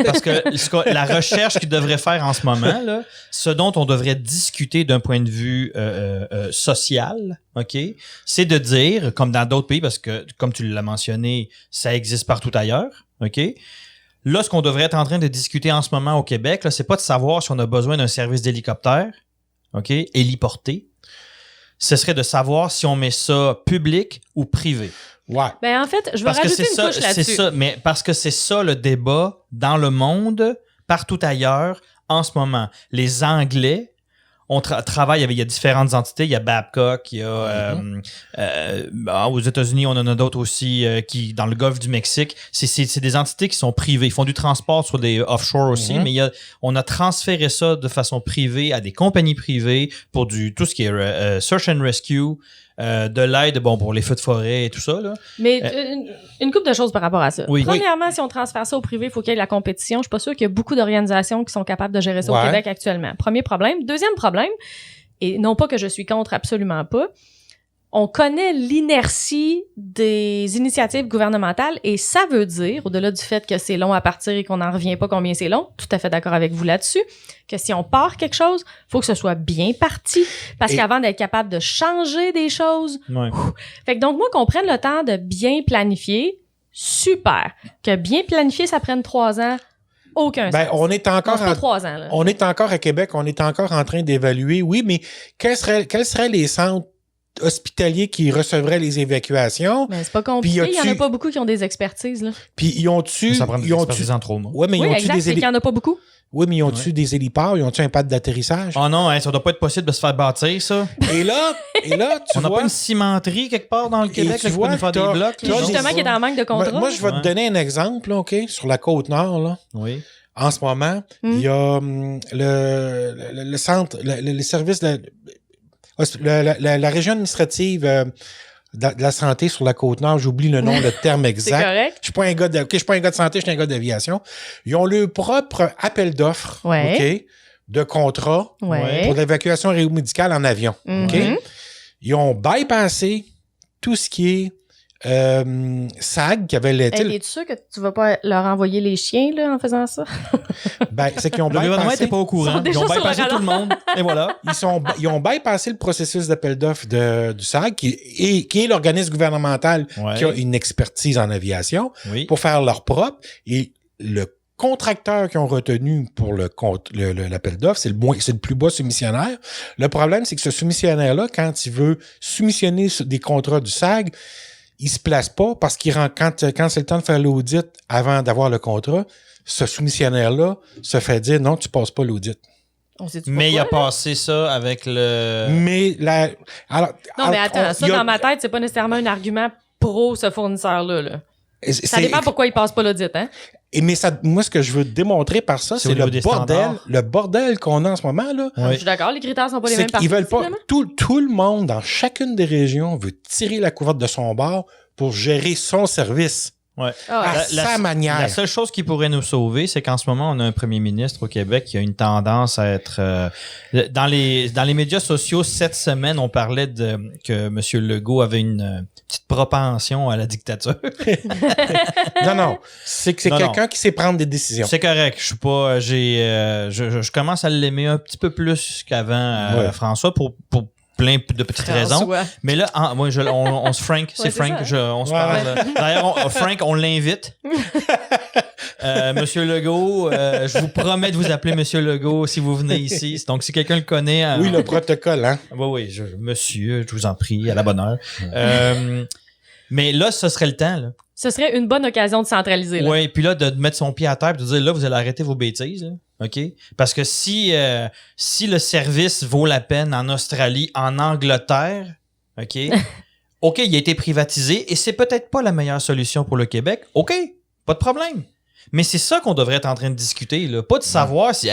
Parce que la recherche qu'ils devraient faire en ce moment, là, ce dont on devrait discuter d'un point de vue social, OK, c'est de dire, comme dans d'autres pays, parce que, comme tu l'as mentionné, ça existe partout ailleurs, OK, Là, ce qu'on devrait être en train de discuter en ce moment au Québec, là, c'est pas de savoir si on a besoin d'un service d'hélicoptère, OK, héliporté. Ce serait de savoir si on met ça public ou privé. Ouais. Ben, en fait, je vais rajouter une couche là-dessus. C'est ça, mais parce que c'est ça le débat dans le monde, partout ailleurs, en ce moment. Les Anglais, on travaille avec, il y a différentes entités, il y a Babcock, il y a aux États-Unis, on en a d'autres aussi qui dans le golfe du Mexique. C'est des entités qui sont privées. Ils font du transport sur des offshore aussi, mais on a transféré ça de façon privée à des compagnies privées pour tout ce qui est search and rescue. De l'aide, bon, pour les feux de forêt et tout ça, là. Mais une couple de choses par rapport à ça. Oui. Premièrement, si on transfère ça au privé, il faut qu'il y ait de la compétition. Je suis pas sûre qu'il y a beaucoup d'organisations qui sont capables de gérer ça au Québec actuellement. Premier problème. Deuxième problème, et non pas que je suis contre, absolument pas, on connaît l'inertie des initiatives gouvernementales et ça veut dire, au-delà du fait que c'est long à partir et qu'on n'en revient pas combien c'est long, tout à fait d'accord avec vous là-dessus, que si on part quelque chose, faut que ce soit bien parti parce qu'avant d'être capable de changer des choses, fait que donc moi qu'on prenne le temps de bien planifier, super. Que bien planifier, ça prenne 3 ans, aucun sens. On est encore non, 3 ans, là. On est encore à Québec, on est encore en train d'évaluer, oui, mais quels seraient les centres hospitaliers qui recevraient les évacuations? Mais c'est pas compliqué, il y en a pas beaucoup qui ont des expertises, là. Puis ils ont-tu... Ça prend des expertises en trauma. Ouais, mais oui, exact, c'est qu'il y en a pas beaucoup. Oui, mais ils ont-tu des héliports? Ils ont-tu un pad d'atterrissage? Oh non, ça doit pas être possible de se faire bâtir, ça. Et là, tu on n'a vois... pas une cimenterie quelque part dans le Québec tu qui peut nous faire des blocs. Qui, justement, qui est en manque de contrôle. Moi, je vais te donner un exemple, là, OK? Sur la Côte-Nord, là. Oui. En ce moment, il y a le centre, les services... La région administrative de la santé sur la Côte-Nord, j'oublie le nom, le terme exact. C'est correct. Je suis pas un gars de santé, je suis un gars d'aviation. Ils ont leur propre appel d'offres, OK, de contrat pour l'évacuation aéromédicale en avion. OK? Ils ont bypassé tout ce qui est SAG qui avait l'été. Hey, es-tu sûr que tu vas pas leur envoyer les chiens là, en faisant ça? C'est qu'ils ont Le gouvernement bypassé... n'était pas au courant. Ils ont bypassé tout le monde. Et voilà. Ils ont bypassé le processus d'appel d'offres du SAG, qui est l'organisme gouvernemental qui a une expertise en aviation, pour faire leur propre. Et le contracteur qu'ils ont retenu pour l'appel d'offres, c'est le plus bas soumissionnaire. Le problème, c'est que ce soumissionnaire-là, quand il veut soumissionner des contrats du SAG, il se place pas parce quand c'est le temps de faire l'audit avant d'avoir le contrat, ce soumissionnaire-là se fait dire non, tu passes pas l'audit. Mais il a passé ça avec le... Mais mais attends, dans ma tête, c'est pas nécessairement un argument pro ce fournisseur-là. Là. Ça dépend pourquoi il passe pas l'audit, hein? Mais moi, ce que je veux démontrer par ça, c'est le bordel qu'on a en ce moment, là. Je suis d'accord, les critères sont pas les mêmes partout. Ils veulent pas. Tout le monde, dans chacune des régions, veut tirer la couverte de son bord pour gérer son service. Ouais. À sa manière. La seule chose qui pourrait nous sauver, c'est qu'en ce moment, on a un premier ministre au Québec qui a une tendance à être... dans les médias sociaux, cette semaine, on parlait que M. Legault avait une petite propension à la dictature. Non. C'est quelqu'un qui sait prendre des décisions. C'est correct. Je suis pas... je commence à l'aimer un petit peu plus qu'avant, François, pour plein de petites raisons. Mais là, on se Frank, c'est Frank, on se parle. D'ailleurs, Frank, on l'invite. Monsieur Legault, je vous promets de vous appeler Monsieur Legault si vous venez ici. Donc, si quelqu'un le connaît... Oui, le protocole, hein? Oui, monsieur, je vous en prie, à la bonne heure. Mais là, ce serait le temps, là. Ce serait une bonne occasion de centraliser. Oui, puis là, de mettre son pied à terre et de dire, là, vous allez arrêter vos bêtises, là. OK? Parce que si le service vaut la peine en Australie, en Angleterre, OK? OK, il a été privatisé et c'est peut-être pas la meilleure solution pour le Québec. OK, pas de problème. Mais c'est ça qu'on devrait être en train de discuter, là. Pas de savoir si,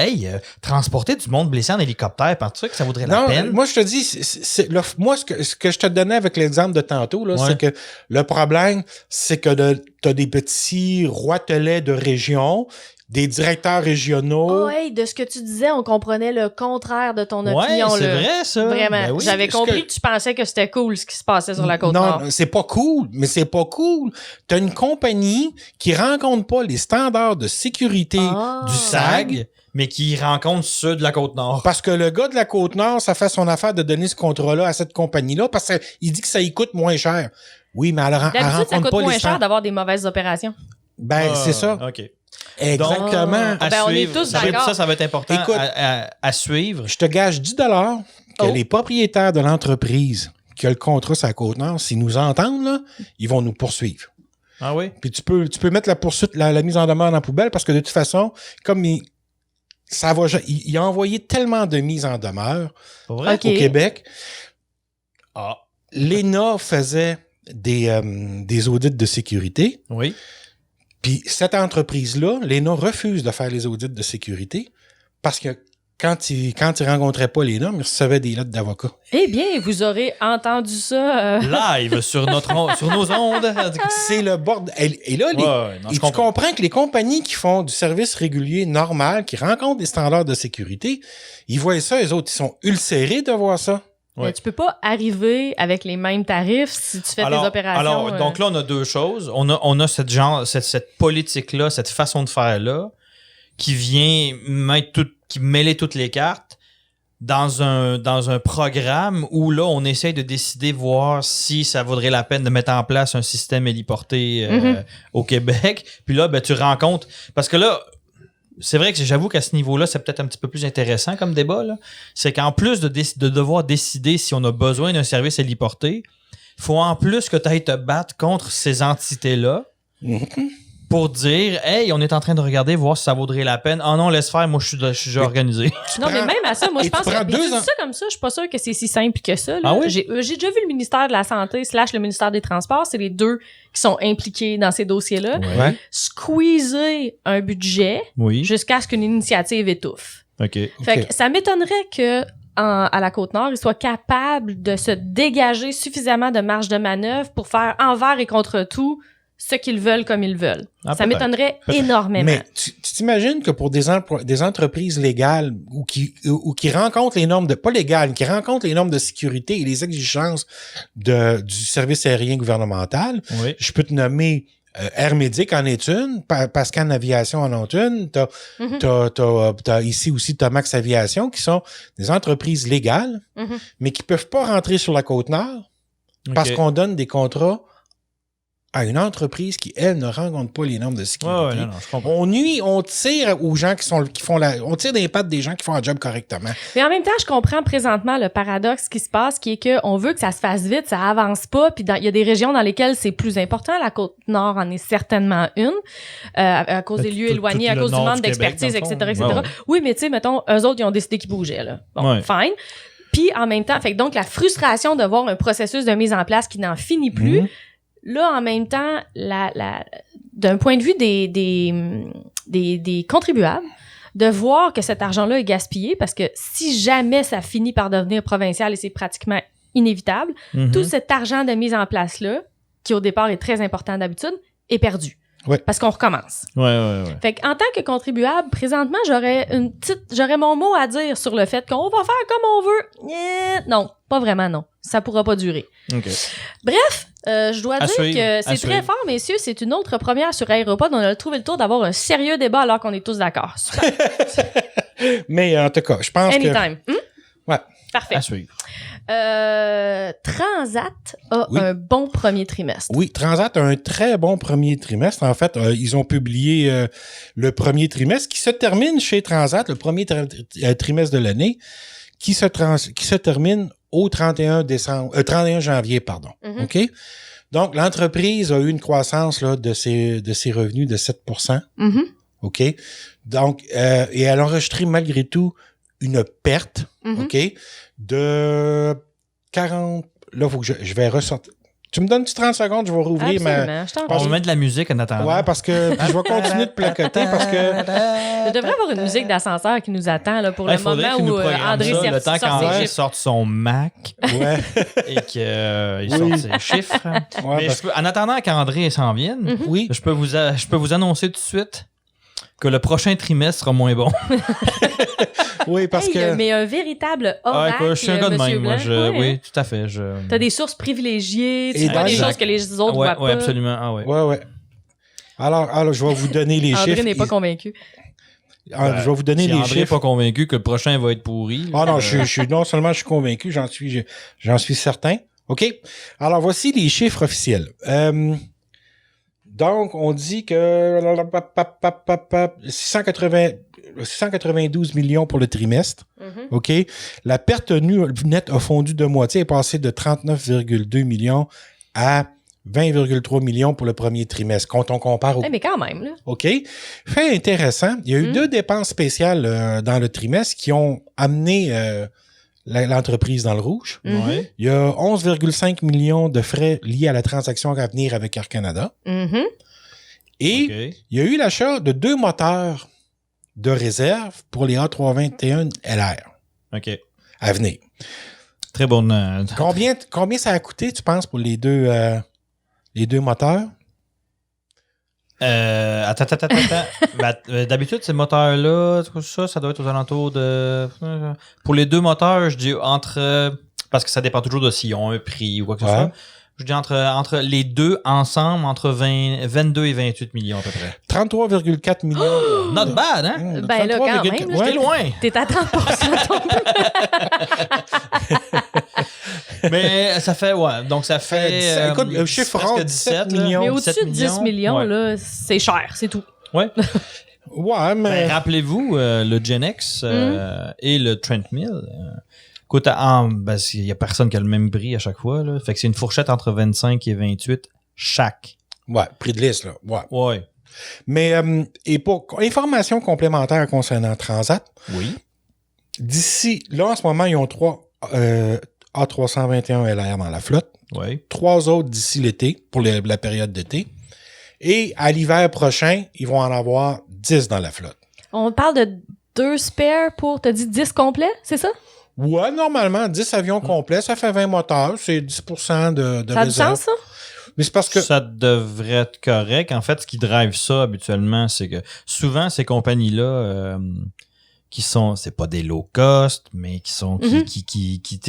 transporter du monde blessé en hélicoptère, penses-tu que ça vaudrait la peine? Moi, je te dis, moi, ce que je te donnais avec l'exemple de tantôt, là, c'est que le problème, c'est que t'as des petits roitelets de région, des directeurs régionaux. Oh, de ce que tu disais, on comprenait le contraire de ton opinion. Ouais, c'est vrai, ça. Vraiment. Ben oui. J'avais compris que tu pensais que c'était cool ce qui se passait sur la Côte-Nord. Non, c'est pas cool, mais c'est pas cool. T'as une compagnie qui rencontre pas les standards de sécurité du SAG, mais qui rencontre ceux de la Côte-Nord. Parce que le gars de la Côte-Nord, ça fait son affaire de donner ce contrat-là à cette compagnie-là parce qu'il dit que ça y coûte moins cher. Oui, mais elle rencontre pas les standards. ça coûte moins cher d'avoir des mauvaises opérations. C'est ça. OK. Exactement. À Ben, on est suivre. tous d'accord. Ça va être important Écoute, à suivre. Je te gage 10 que les propriétaires de l'entreprise qui a le contrat sur la Côte-Nord, s'ils nous entendent, là, ils vont nous poursuivre. Ah oui? Puis tu peux mettre la poursuite, la mise en demeure dans la poubelle parce que de toute façon, comme il a envoyé tellement de mises en demeure Pas vrai? Ok. au Québec, Ah. l'ENA faisait des audits de sécurité. Oui. Puis cette entreprise-là, l'ENA refuse de faire les audits de sécurité parce que quand ils rencontraient pas l'ENA, ils recevaient des lettres d'avocats. Eh bien, vous aurez entendu ça. Live sur nos ondes. C'est le bordel. Et là, tu comprends que les compagnies qui font du service régulier normal, qui rencontrent des standards de sécurité, ils voient ça, les autres, ils sont ulcérés de voir ça. Ouais. Mais tu peux pas arriver avec les mêmes tarifs si tu fais tes opérations. Alors, donc là, on a deux choses. On a cette politique-là, cette façon de faire-là, qui vient qui mêler toutes les cartes dans un programme où là, on essaye de décider, voir si ça vaudrait la peine de mettre en place un système héliporté au Québec. Puis là, ben, tu rencontres... Parce que là, c'est vrai que j'avoue qu'à ce niveau-là, c'est peut-être un petit peu plus intéressant comme débat, là. C'est qu'en plus de devoir décider si on a besoin d'un service héliporté, il faut en plus que tu ailles te battre contre ces entités-là pour dire « Hey, on est en train de regarder, voir si ça vaudrait la peine. Ah non, laisse faire, moi, je suis déjà organisé. » Non, mais même à ça, moi, je pense que... tu tu dis ça comme ça, je suis pas sûre que c'est si simple que ça. Là. Ah oui? J'ai déjà vu le ministère de la Santé / le ministère des Transports. C'est les deux qui sont impliqués dans ces dossiers-là. Ouais. Squeezer un budget Oui. jusqu'à ce qu'une initiative étouffe. OK. Fait que ça m'étonnerait que à la Côte-Nord, ils soient capables de se dégager suffisamment de marge de manœuvre pour faire envers et contre tout ce qu'ils veulent comme ils veulent. Ah, Ça peut-être. m'étonnerait énormément. Mais tu t'imagines que pour des entreprises légales ou qui rencontrent les normes pas légales, qui rencontrent les normes de sécurité et les exigences du service aérien gouvernemental, Oui. je peux te nommer Air Médic en est une, Pascan Aviation en est une, t'as ici aussi Max Aviation, qui sont des entreprises légales, mais qui peuvent pas rentrer sur la Côte-Nord parce OK. qu'on donne des contrats à une entreprise qui, elle, ne rencontre pas les normes de sécurité. Ouais, non, je comprends. On tire aux gens on tire des pattes des gens qui font un job correctement. Mais en même temps, je comprends présentement le paradoxe qui se passe, qui est que on veut que ça se fasse vite, ça avance pas, puis il y a des régions dans lesquelles c'est plus important. La Côte-Nord en est certainement une, à cause des lieux éloignés, à le cause du nord manque du Québec, d'expertise, dans le etc., fond. etc. Ouais. Oui, mais tu sais, mettons, eux autres, ils ont décidé qu'ils bougeaient, là. Bon, Ouais. fine. Puis en même temps, fait que donc la frustration de voir un processus de mise en place qui n'en finit plus, là, en même temps, d'un point de vue des contribuables, de voir que cet argent-là est gaspillé, parce que si jamais ça finit par devenir provincial et c'est pratiquement inévitable, tout cet argent de mise en place-là, qui au départ est très important d'habitude, est perdu. Ouais. Parce qu'on recommence. Ouais. Fait qu'en tant que contribuable, présentement, j'aurais mon mot à dire sur le fait qu'on va faire comme on veut. Non, pas vraiment, non. Ça pourra pas durer. OK. Bref, je dois dire suivre, que à c'est suivre. très fort, messieurs. C'est une autre première sur Aéropod. On a trouvé le tour d'avoir un sérieux débat alors qu'on est tous d'accord. Super. Mais en tout cas, je pense Anytime. Ouais. Parfait. À suivre. Transat a Oui. un bon premier trimestre. Oui, Transat a un très bon premier trimestre. En fait, ils ont publié le premier trimestre qui se termine chez Transat, le premier trimestre de l'année, qui se termine au 31 janvier, pardon. Mhm. OK? Donc, l'entreprise a eu une croissance là, de ses revenus de 7%. Mhm. OK? Donc, et elle a enregistré malgré tout une perte, Mhm. OK, de 40... Là, il faut que je vais ressortir. Tu me donnes 30 secondes, je vais rouvrir Absolument. Je t'en On va prie. mettre de la musique en attendant. Ouais, parce que puis je vais continuer de placoter parce que... Il devrait y avoir une musique d'ascenseur qui nous attend là, pour Il le faudrait moment qu'il nous où programme André ça, le temps sort ses qu'André chiffres. sorte son Mac Ouais, et qu'il sorte ses chiffres. ouais, Mais parce en attendant qu'André s'en vienne, Mhm. oui. je peux vous annoncer tout de suite que le prochain trimestre sera moins bon. Oui, parce Hey, que... mais un véritable Ah, oracle, écoute, je suis un gars de Monsieur même, moi. Blanc. Ouais, Oui, hein. tout à fait. T'as des sources privilégiées, tu Et vois dans des les- choses que les autres Ouais, voient pas. ouais, absolument. Ah ouais. Ouais. Alors, je vais vous donner les André chiffres. n'est pas convaincu. Je vais vous donner Si les André n'est chiffres. pas convaincu que le prochain va être pourri. Ah non, je suis non seulement je suis convaincu, j'en suis certain. OK? Alors, voici les chiffres officiels. Donc, on dit que 692 millions pour le trimestre. OK? La perte nette a fondu de moitié, est passée de 39,2 millions à 20,3 millions pour le premier trimestre, quand on compare au... Mais quand même, là. OK. Fait intéressant, il y a eu 2 dépenses spéciales dans le trimestre qui ont amené l'entreprise dans le rouge. Ouais. Il y a 11,5 millions de frais liés à la transaction à venir avec Air Canada. Et il y a eu l'achat de 2 moteurs de réserve pour les A321 LR. OK. À venir. Très bonne... Combien ça a coûté, tu penses, pour les deux moteurs? Attends. D'habitude, ces moteurs-là, ça doit être aux alentours de... Pour les 2 moteurs, je dis entre... Parce que ça dépend toujours de s'ils ont un prix ou quoi que ce soit. Je dis entre les deux ensemble, entre 22 et 28 millions à peu près. 33,4 millions. Oh, not bad, hein? Ben là, quand même. J'étais loin. T'es à 30% tombé. Mais ça fait, donc ça fait... écoute, le chiffre rond, 17 millions. Mais au-dessus de 10 millions, ouais. là, c'est cher, c'est tout. Ouais. Ouais, mais... Rappelez-vous, le Gen X et le Trent Mill... Écoute, il n'y a personne qui a le même prix à chaque fois. Là. Fait que c'est une fourchette entre 25 et 28 chaque. Ouais, prix de liste, là. Ouais. Mais, et pour information complémentaire concernant Transat, oui. D'ici, là, en ce moment, ils ont 3 A321 LR dans la flotte. Oui. 3 autres d'ici l'été, pour la période d'été. Et à l'hiver prochain, ils vont en avoir 10 dans la flotte. On parle de 2 spares pour, t'as dit 10 complets, c'est ça? Ouais, normalement, 10 avions complets, ça fait 20 moteurs, c'est 10% de ça a réserve. du sens, ça? Mais c'est parce que... Ça devrait être correct. En fait, ce qui drive ça habituellement, c'est que souvent, ces compagnies-là, qui sont, c'est pas des low cost, mais qui sont, qui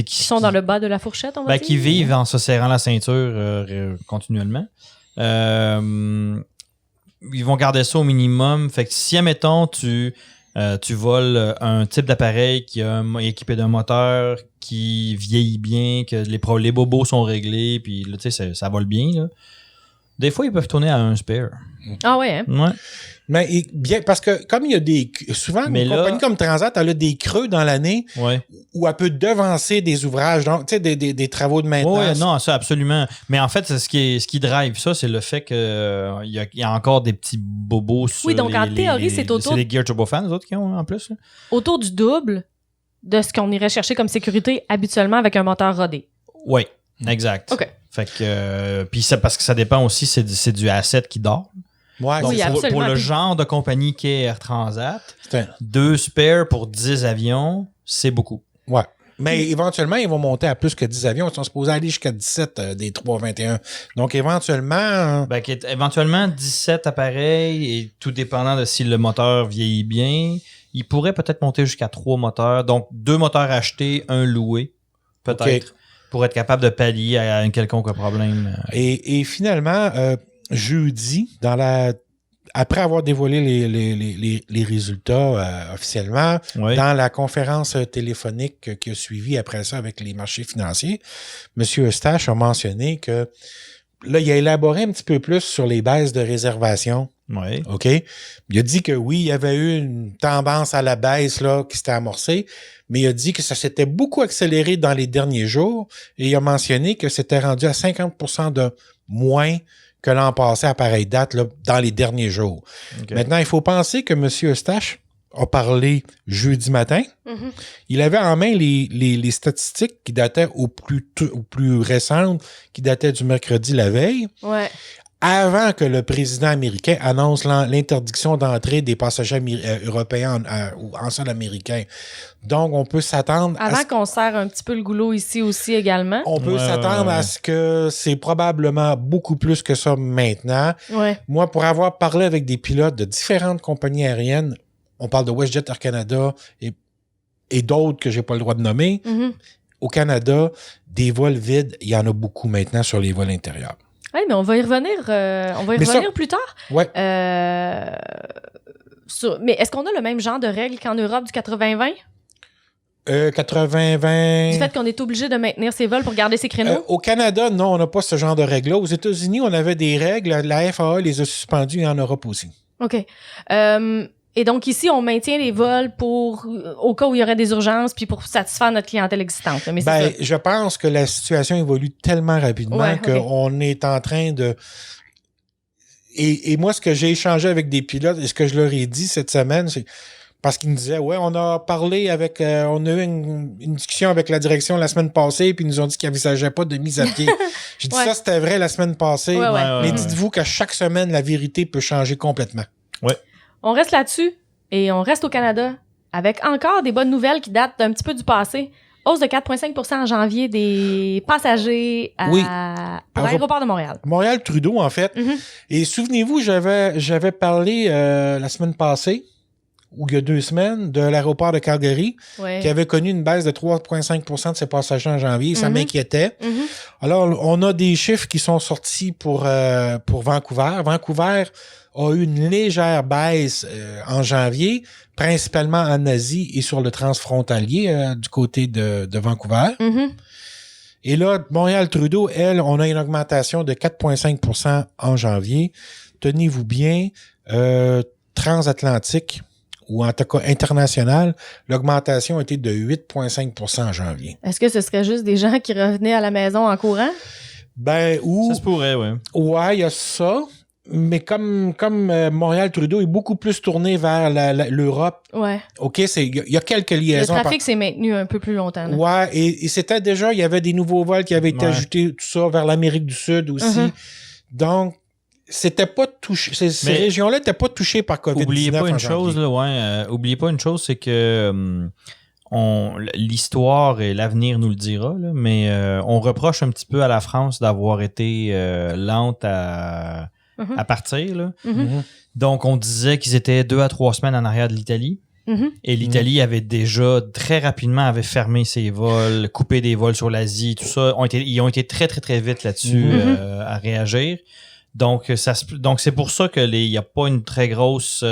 sont dans le bas de la fourchette, on va dire? Qui vivent en se serrant la ceinture continuellement. Ils vont garder ça au minimum. Fait que si, admettons, tu voles un type d'appareil qui est équipé d'un moteur qui vieillit bien, que les bobos sont réglés, puis là, tu sais, ça vole bien. Là. Des fois, ils peuvent tourner à un spare. Ah ouais, hein? Ouais. Mais bien, parce que comme il y a souvent, une compagnie comme Transat, elle a des creux dans l'année où elle peut devancer des ouvrages, donc, tu sais, des travaux de maintenance. Oui, non, ça, absolument. Mais en fait, ce qui drive ça, c'est le fait qu'il y a encore des petits bobos sur oui, donc en théorie, c'est autour... C'est les Gear Turbofan, les autres qui ont en plus. Là. Autour du double de ce qu'on irait chercher comme sécurité habituellement avec un moteur rodé. Oui, exact. OK. Fait que... puis parce que ça dépend aussi, c'est du asset qui dort. Ouais, oui, pour le genre de compagnie qu'est Air Transat, 2 spares pour 10 avions, c'est beaucoup. Ouais. Mais éventuellement, ils vont monter à plus que 10 avions. Ils sont supposés aller jusqu'à 17 des 321. Donc, éventuellement... éventuellement, 17 appareils, et tout dépendant de si le moteur vieillit bien, il pourrait peut-être monter jusqu'à 3 moteurs. Donc, 2 moteurs achetés, 1 loué, peut-être, pour être capable de pallier à un quelconque problème. Et finalement... jeudi, après avoir dévoilé les résultats officiellement, dans la conférence téléphonique qui a suivi après ça avec les marchés financiers, M. Eustache a mentionné que là, il a élaboré un petit peu plus sur les baisses de réservation. Oui. OK? Il a dit que oui, il y avait eu une tendance à la baisse là, qui s'était amorcée, mais il a dit que ça s'était beaucoup accéléré dans les derniers jours et il a mentionné que c'était rendu à 50% de moins que l'an passé à pareille date là, dans les derniers jours. Okay. Maintenant, il faut penser que M. Eustache a parlé jeudi matin. Mm-hmm. Il avait en main les statistiques qui dataient au plus récentes, qui dataient du mercredi la veille. Ouais. Avant que le président américain annonce l'interdiction d'entrée des passagers européens en sol américain. Donc, on peut s'attendre... Avant qu'on serre un petit peu le goulot ici aussi également. On peut s'attendre à ce que c'est probablement beaucoup plus que ça maintenant. Ouais. Moi, pour avoir parlé avec des pilotes de différentes compagnies aériennes, on parle de WestJet, Air Canada et d'autres que j'ai pas le droit de nommer. Mm-hmm. Au Canada, des vols vides, il y en a beaucoup maintenant sur les vols intérieurs. Oui, mais on va y revenir plus tard. Ouais. Mais est-ce qu'on a le même genre de règles qu'en Europe du 80-20? 80-20. Du fait qu'on est obligé de maintenir ses vols pour garder ses créneaux? Au Canada, non, on n'a pas ce genre de règles-là. Aux États-Unis, on avait des règles. La FAA les a suspendues et en Europe aussi. OK. Et donc ici, on maintient les vols au cas où il y aurait des urgences puis pour satisfaire notre clientèle existante. Mais c'est ça. Je pense que la situation évolue tellement rapidement qu'on est en train de... Et moi, ce que j'ai échangé avec des pilotes et ce que je leur ai dit cette semaine, c'est parce qu'ils me disaient, on a parlé avec... on a eu une discussion avec la direction la semaine passée puis ils nous ont dit qu'ils n'envisageaient pas de mise à pied. J'ai dit ça, c'était vrai la semaine passée. Mais dites-vous qu'à chaque semaine, la vérité peut changer complètement. Ouais. On reste là-dessus et on reste au Canada avec encore des bonnes nouvelles qui datent d'un petit peu du passé. Hausse de 4,5 en janvier des passagers à l'aéroport de Montréal. Montréal-Trudeau, en fait. Mm-hmm. Et souvenez-vous, j'avais parlé la semaine passée, ou il y a 2 semaines, de l'aéroport de Calgary, qui avait connu une baisse de 3,5 de ses passagers en janvier. Ça m'inquiétait. Alors, on a des chiffres qui sont sortis pour Vancouver. Vancouver a eu une légère baisse en janvier, principalement en Asie et sur le transfrontalier du côté de Vancouver. Et là, Montréal-Trudeau, elle, on a une augmentation de 4,5 en janvier. Tenez-vous bien, transatlantique, ou en tout cas international, l'augmentation a été de 8,5 en janvier. Est-ce que ce serait juste des gens qui revenaient à la maison en courant? Ça se pourrait, oui. Ouais, il y a ça. Mais comme Montréal-Trudeau est beaucoup plus tourné vers l'Europe, OK, il y a quelques liaisons. Le trafic s'est maintenu un peu plus longtemps. Là. Ouais, et c'était déjà, il y avait des nouveaux vols qui avaient été ajoutés, tout ça, vers l'Amérique du Sud aussi. Donc, c'était pas touché. Ces régions-là n'étaient pas touchées par COVID-19. Oubliez pas une chose, oubliez pas une chose, c'est que l'histoire et l'avenir nous le dira, là, mais on reproche un petit peu à la France d'avoir été lente à partir. Là. Donc, on disait qu'ils étaient 2 à 3 semaines en arrière de l'Italie. Et l'Italie avait déjà, très rapidement, fermé ses vols, coupé des vols sur l'Asie, tout ça. Ils ont été très, très, très vite là-dessus à réagir. Donc, c'est pour ça que il n'y a pas une très grosse...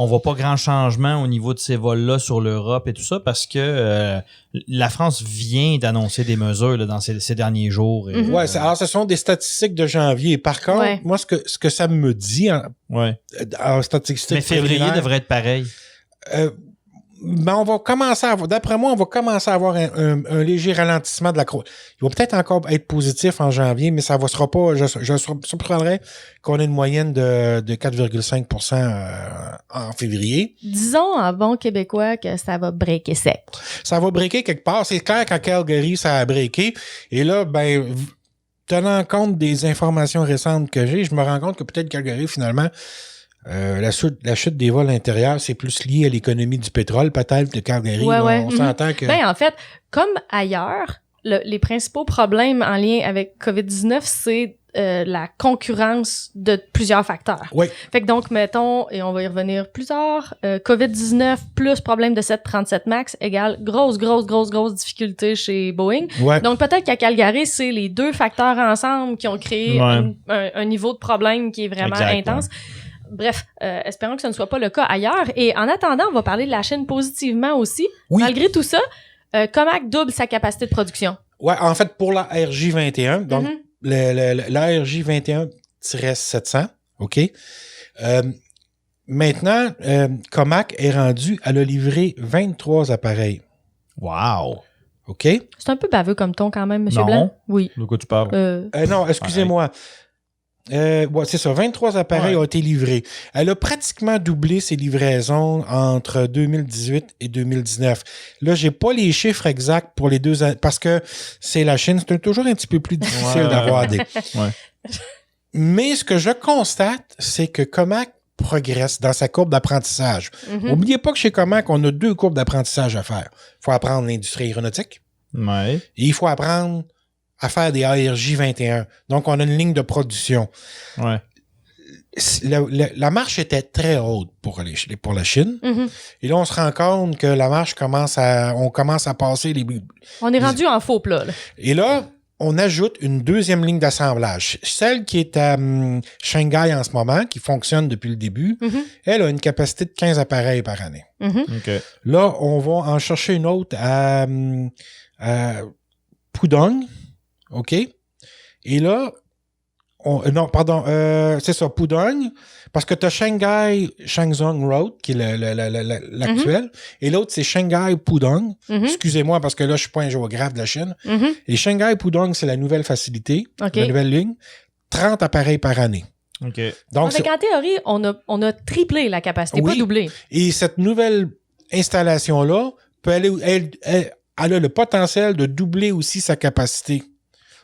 on voit pas grand changement au niveau de ces vols-là sur l'Europe et tout ça parce que la France vient d'annoncer des mesures là, dans ces derniers jours. Alors ce sont des statistiques de janvier. Par contre, moi, ce que ça me dit en statistiques mais février devrait être pareil. On va commencer à avoir, d'après moi, on va commencer à avoir un léger ralentissement de la courbe. Il va peut-être encore être positif en janvier, mais ça ne sera pas, je surprendrais qu'on ait une moyenne de 4,5 en février. Disons en bon québécois que ça va breaker sec. Ça va breaker quelque part. C'est clair qu'à Calgary, ça a breaké. Et là, tenant compte des informations récentes que j'ai, je me rends compte que peut-être Calgary, finalement, la chute des vols intérieurs, c'est plus lié à l'économie du pétrole, peut-être, de Calgary. On s'entend que... en fait, comme ailleurs, les principaux problèmes en lien avec COVID-19, c'est la concurrence de plusieurs facteurs. Fait que donc, mettons, et on va y revenir plus tard, COVID-19 plus problème de 737 MAX égale grosse difficulté chez Boeing. Donc, peut-être qu'à Calgary, c'est les 2 facteurs ensemble qui ont créé un niveau de problème qui est vraiment intense. Bref, espérons que ce ne soit pas le cas ailleurs. Et en attendant, on va parler de la Chine positivement aussi. Malgré tout ça, Comac double sa capacité de production. En fait, pour la RJ21, donc la RJ21-700, OK? Maintenant, Comac est rendu, elle a livré 23 appareils. Wow! OK? C'est un peu baveux comme ton quand même, M. Blanc. Oui. De quoi tu parles? Non, excusez-moi. C'est ça, 23 appareils ont été livrés. Elle a pratiquement doublé ses livraisons entre 2018 et 2019. Là, j'ai pas les chiffres exacts pour les 2 ans, parce que c'est la Chine, c'est toujours un petit peu plus difficile d'avoir des... Mais ce que je constate, c'est que Comac progresse dans sa courbe d'apprentissage. N'oubliez pas que chez Comac, on a 2 courbes d'apprentissage à faire. Il faut apprendre l'industrie aéronautique. Et il faut apprendre à faire des ARJ21. Donc, on a une ligne de production. La marche était très haute pour la Chine. Et là, on se rend compte que la marche commence à passer les... On est rendu en faux plat. Là. Et là, on ajoute une deuxième ligne d'assemblage. Celle qui est à Shanghai en ce moment, qui fonctionne depuis le début, elle a une capacité de 15 appareils par année. OK. Là, on va en chercher une autre à Pudong, OK? Et là, c'est ça, Pudong, parce que tu as Shanghai Shangzhou Road, qui est l'actuel, et l'autre, c'est Shanghai Pudong. Excusez-moi, parce que là, je suis pas un géographe de la Chine. Et Shanghai Pudong, c'est la nouvelle facilité, la nouvelle ligne, 30 appareils par année. OK. Donc, en théorie, on a triplé la capacité, pas doublé. Et cette nouvelle installation-là peut aller, elle a le potentiel de doubler aussi sa capacité.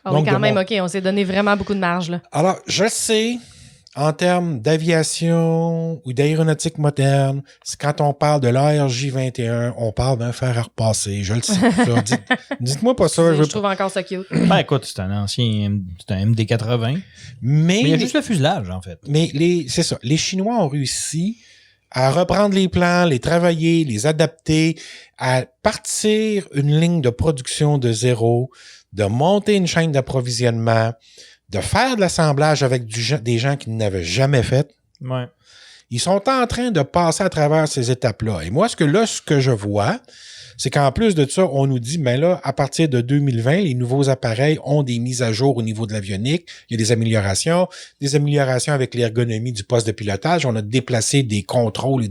Ah oui, quand même, OK, on s'est donné vraiment beaucoup de marge, là. Alors, je sais, en termes d'aviation ou d'aéronautique moderne, c'est quand on parle de l'ARJ-21, on parle d'un fer à repasser. Je le sais. Dites-moi pas ça. Je trouve encore ça cute. Ben, écoute, c'est un MD-80. Mais il y a juste le fuselage, en fait. Mais c'est ça. Les Chinois ont réussi à reprendre les plans, les travailler, les adapter, à partir une ligne de production de zéro, de monter une chaîne d'approvisionnement, de faire de l'assemblage avec des gens qui n'avaient jamais fait. Ouais. Ils sont en train de passer à travers ces étapes-là. Et moi, ce que je vois, c'est qu'en plus de ça, on nous dit, mais là, à partir de 2020, les nouveaux appareils ont des mises à jour au niveau de l'avionique. Il y a des améliorations avec l'ergonomie du poste de pilotage. On a déplacé des contrôles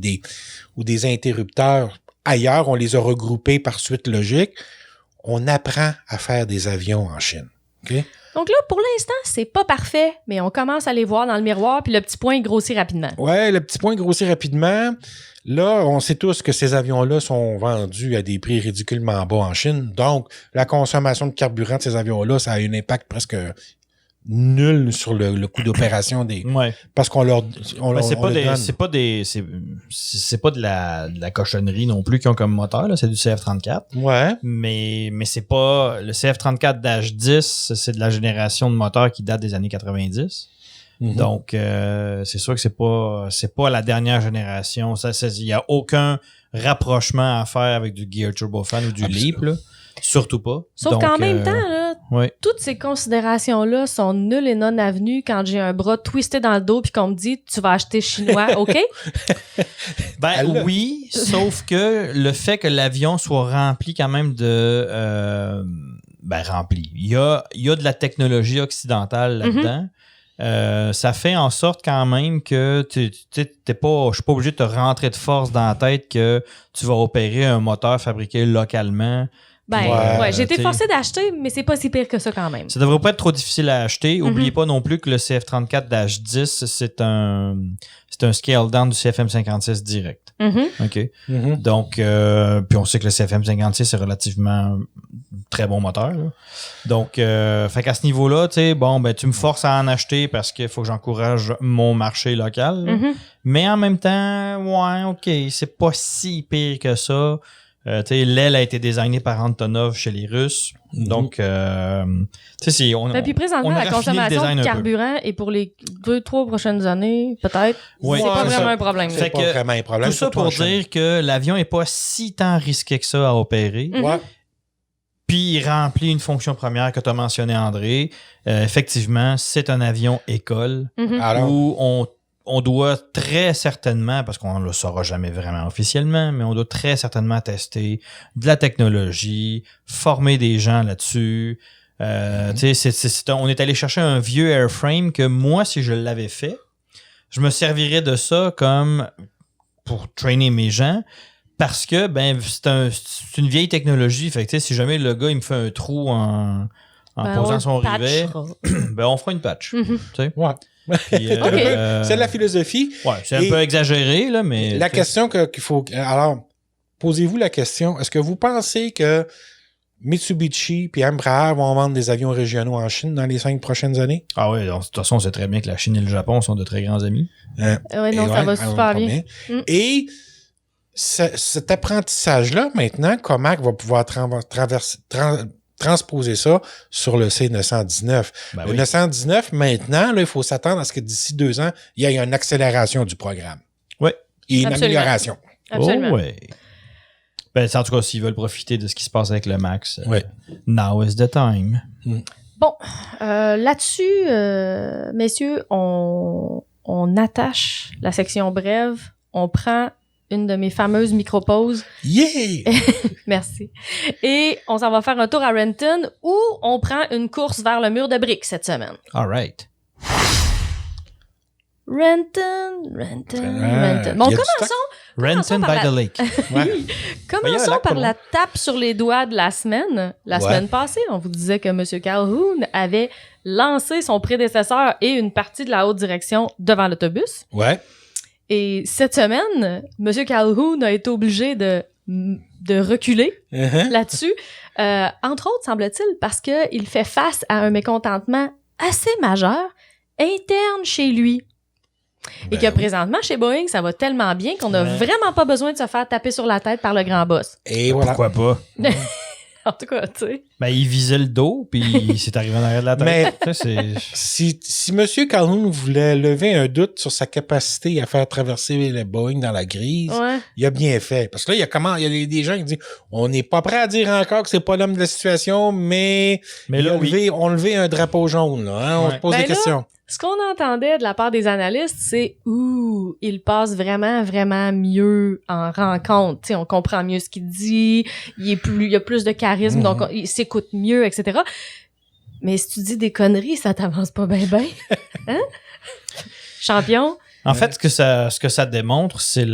ou des interrupteurs ailleurs. On les a regroupés par suite logique. On apprend à faire des avions en Chine. Okay? Donc là, pour l'instant, c'est pas parfait, mais on commence à les voir dans le miroir, puis le petit point grossit rapidement. Ouais, le petit point grossit rapidement. Là, on sait tous que ces avions-là sont vendus à des prix ridiculement bas en Chine. Donc, la consommation de carburant de ces avions-là, ça a un impact presque nul sur le coût d'opération des. Ouais. Parce qu'on leur c'est pas de la cochonnerie non plus qu'ils ont comme moteur, là, c'est du CF34. Ouais. Mais c'est pas le CF34-10, c'est de la génération de moteur qui date des années 90. Donc c'est sûr que c'est pas la dernière génération, il y a aucun rapprochement à faire avec du Geared Turbofan ou du LEAP là. Surtout pas. Sauf qu'en même temps, là, toutes ces considérations-là sont nulles et non avenues quand j'ai un bras twisté dans le dos puis qu'on me dit tu vas acheter chinois, OK? Oui, sauf que le fait que l'avion soit rempli quand même de rempli. Il y a de la technologie occidentale là-dedans. Ça fait en sorte quand même que je suis pas obligé de te rentrer de force dans la tête que tu vas opérer un moteur fabriqué localement. J'ai été forcé d'acheter, mais c'est pas si pire que ça quand même. Ça devrait pas être trop difficile à acheter. Oubliez pas non plus que le CF34-10, c'est un scale down du CFM56 direct. OK. Donc, puis on sait que le CFM56 c'est relativement un très bon moteur. Là. Donc, fait qu'à ce niveau-là, tu me forces à en acheter parce qu'il faut que j'encourage mon marché local. Mais en même temps, OK, c'est pas si pire que ça. L'aile a été designée par Antonov chez les Russes. Donc, puis présentement, la consommation de carburant est pour les 2-3 prochaines années, peut-être. Oui. C'est pas vraiment un problème. C'est pas vraiment un problème. Tout ça pour dire que l'avion est pas si tant risqué que ça à opérer. Puis il remplit une fonction première que tu as mentionné, André. Effectivement, c'est un avion école où on doit très certainement, parce qu'on ne le saura jamais vraiment officiellement, mais on doit très certainement tester de la technologie, former des gens là-dessus. On est allé chercher un vieux airframe que moi, si je l'avais fait, je me servirais de ça comme pour trainer mes gens parce que c'est une vieille technologie. Fait que si jamais le gars il me fait un trou en posant son rivet, on fera une patch. Puis, c'est la philosophie. Ouais, c'est un peu exagéré, là, mais. La question qu'il faut. Alors, posez-vous la question, est-ce que vous pensez que Mitsubishi et Embraer vont vendre des avions régionaux en Chine dans les 5 prochaines années? Ah oui, de toute façon, on sait très bien que la Chine et le Japon sont de très grands amis. Ça va super bien. Et cet apprentissage-là, maintenant, Comac va pouvoir transposer ça sur le C919. Le 919, maintenant, là, il faut s'attendre à ce que d'ici 2 ans, il y ait une accélération du programme. Oui. Et une amélioration. Absolument. Oh, oui. En tout cas, s'ils veulent profiter de ce qui se passe avec le MAX, now is the time. Bon, là-dessus, messieurs, on attache la section brève, on prend une de mes fameuses micro-pauses. Yeah! Merci. Et on s'en va faire un tour à Renton où on prend une course vers le mur de briques cette semaine. All right. Renton. Bon, Renton by the lake. Ouais. Commençons par la tape sur les doigts de la semaine. La semaine passée, on vous disait que M. Calhoun avait lancé son prédécesseur et une partie de la haute direction devant l'autobus. Ouais. Et cette semaine, M. Calhoun a été obligé de reculer là-dessus. Entre autres, semble-t-il, parce qu'il fait face à un mécontentement assez majeur interne chez lui. Et que présentement, chez Boeing, ça va tellement bien qu'on n'a vraiment pas besoin de se faire taper sur la tête par le grand boss. Et voilà. Pourquoi pas? En tout cas, tu sais. Ben, il visait le dos, puis il s'est arrivé en arrière de la tête. Mais si M. Calhoun voulait lever un doute sur sa capacité à faire traverser le Boeing dans la grise, il a bien fait. Parce que là, il y a des gens qui disent on n'est pas prêt à dire encore que c'est pas l'homme de la situation, mais là, on levait un drapeau jaune. Là, hein? On se pose des questions. Ce qu'on entendait de la part des analystes, c'est il passe vraiment, vraiment mieux en rencontre. T'sais, on comprend mieux ce qu'il dit, il y a plus de charisme, donc il s'écoute mieux, etc. Mais si tu dis des conneries, ça t'avance pas bien, bien. Hein? Champion? En fait, ce que ça démontre, c'est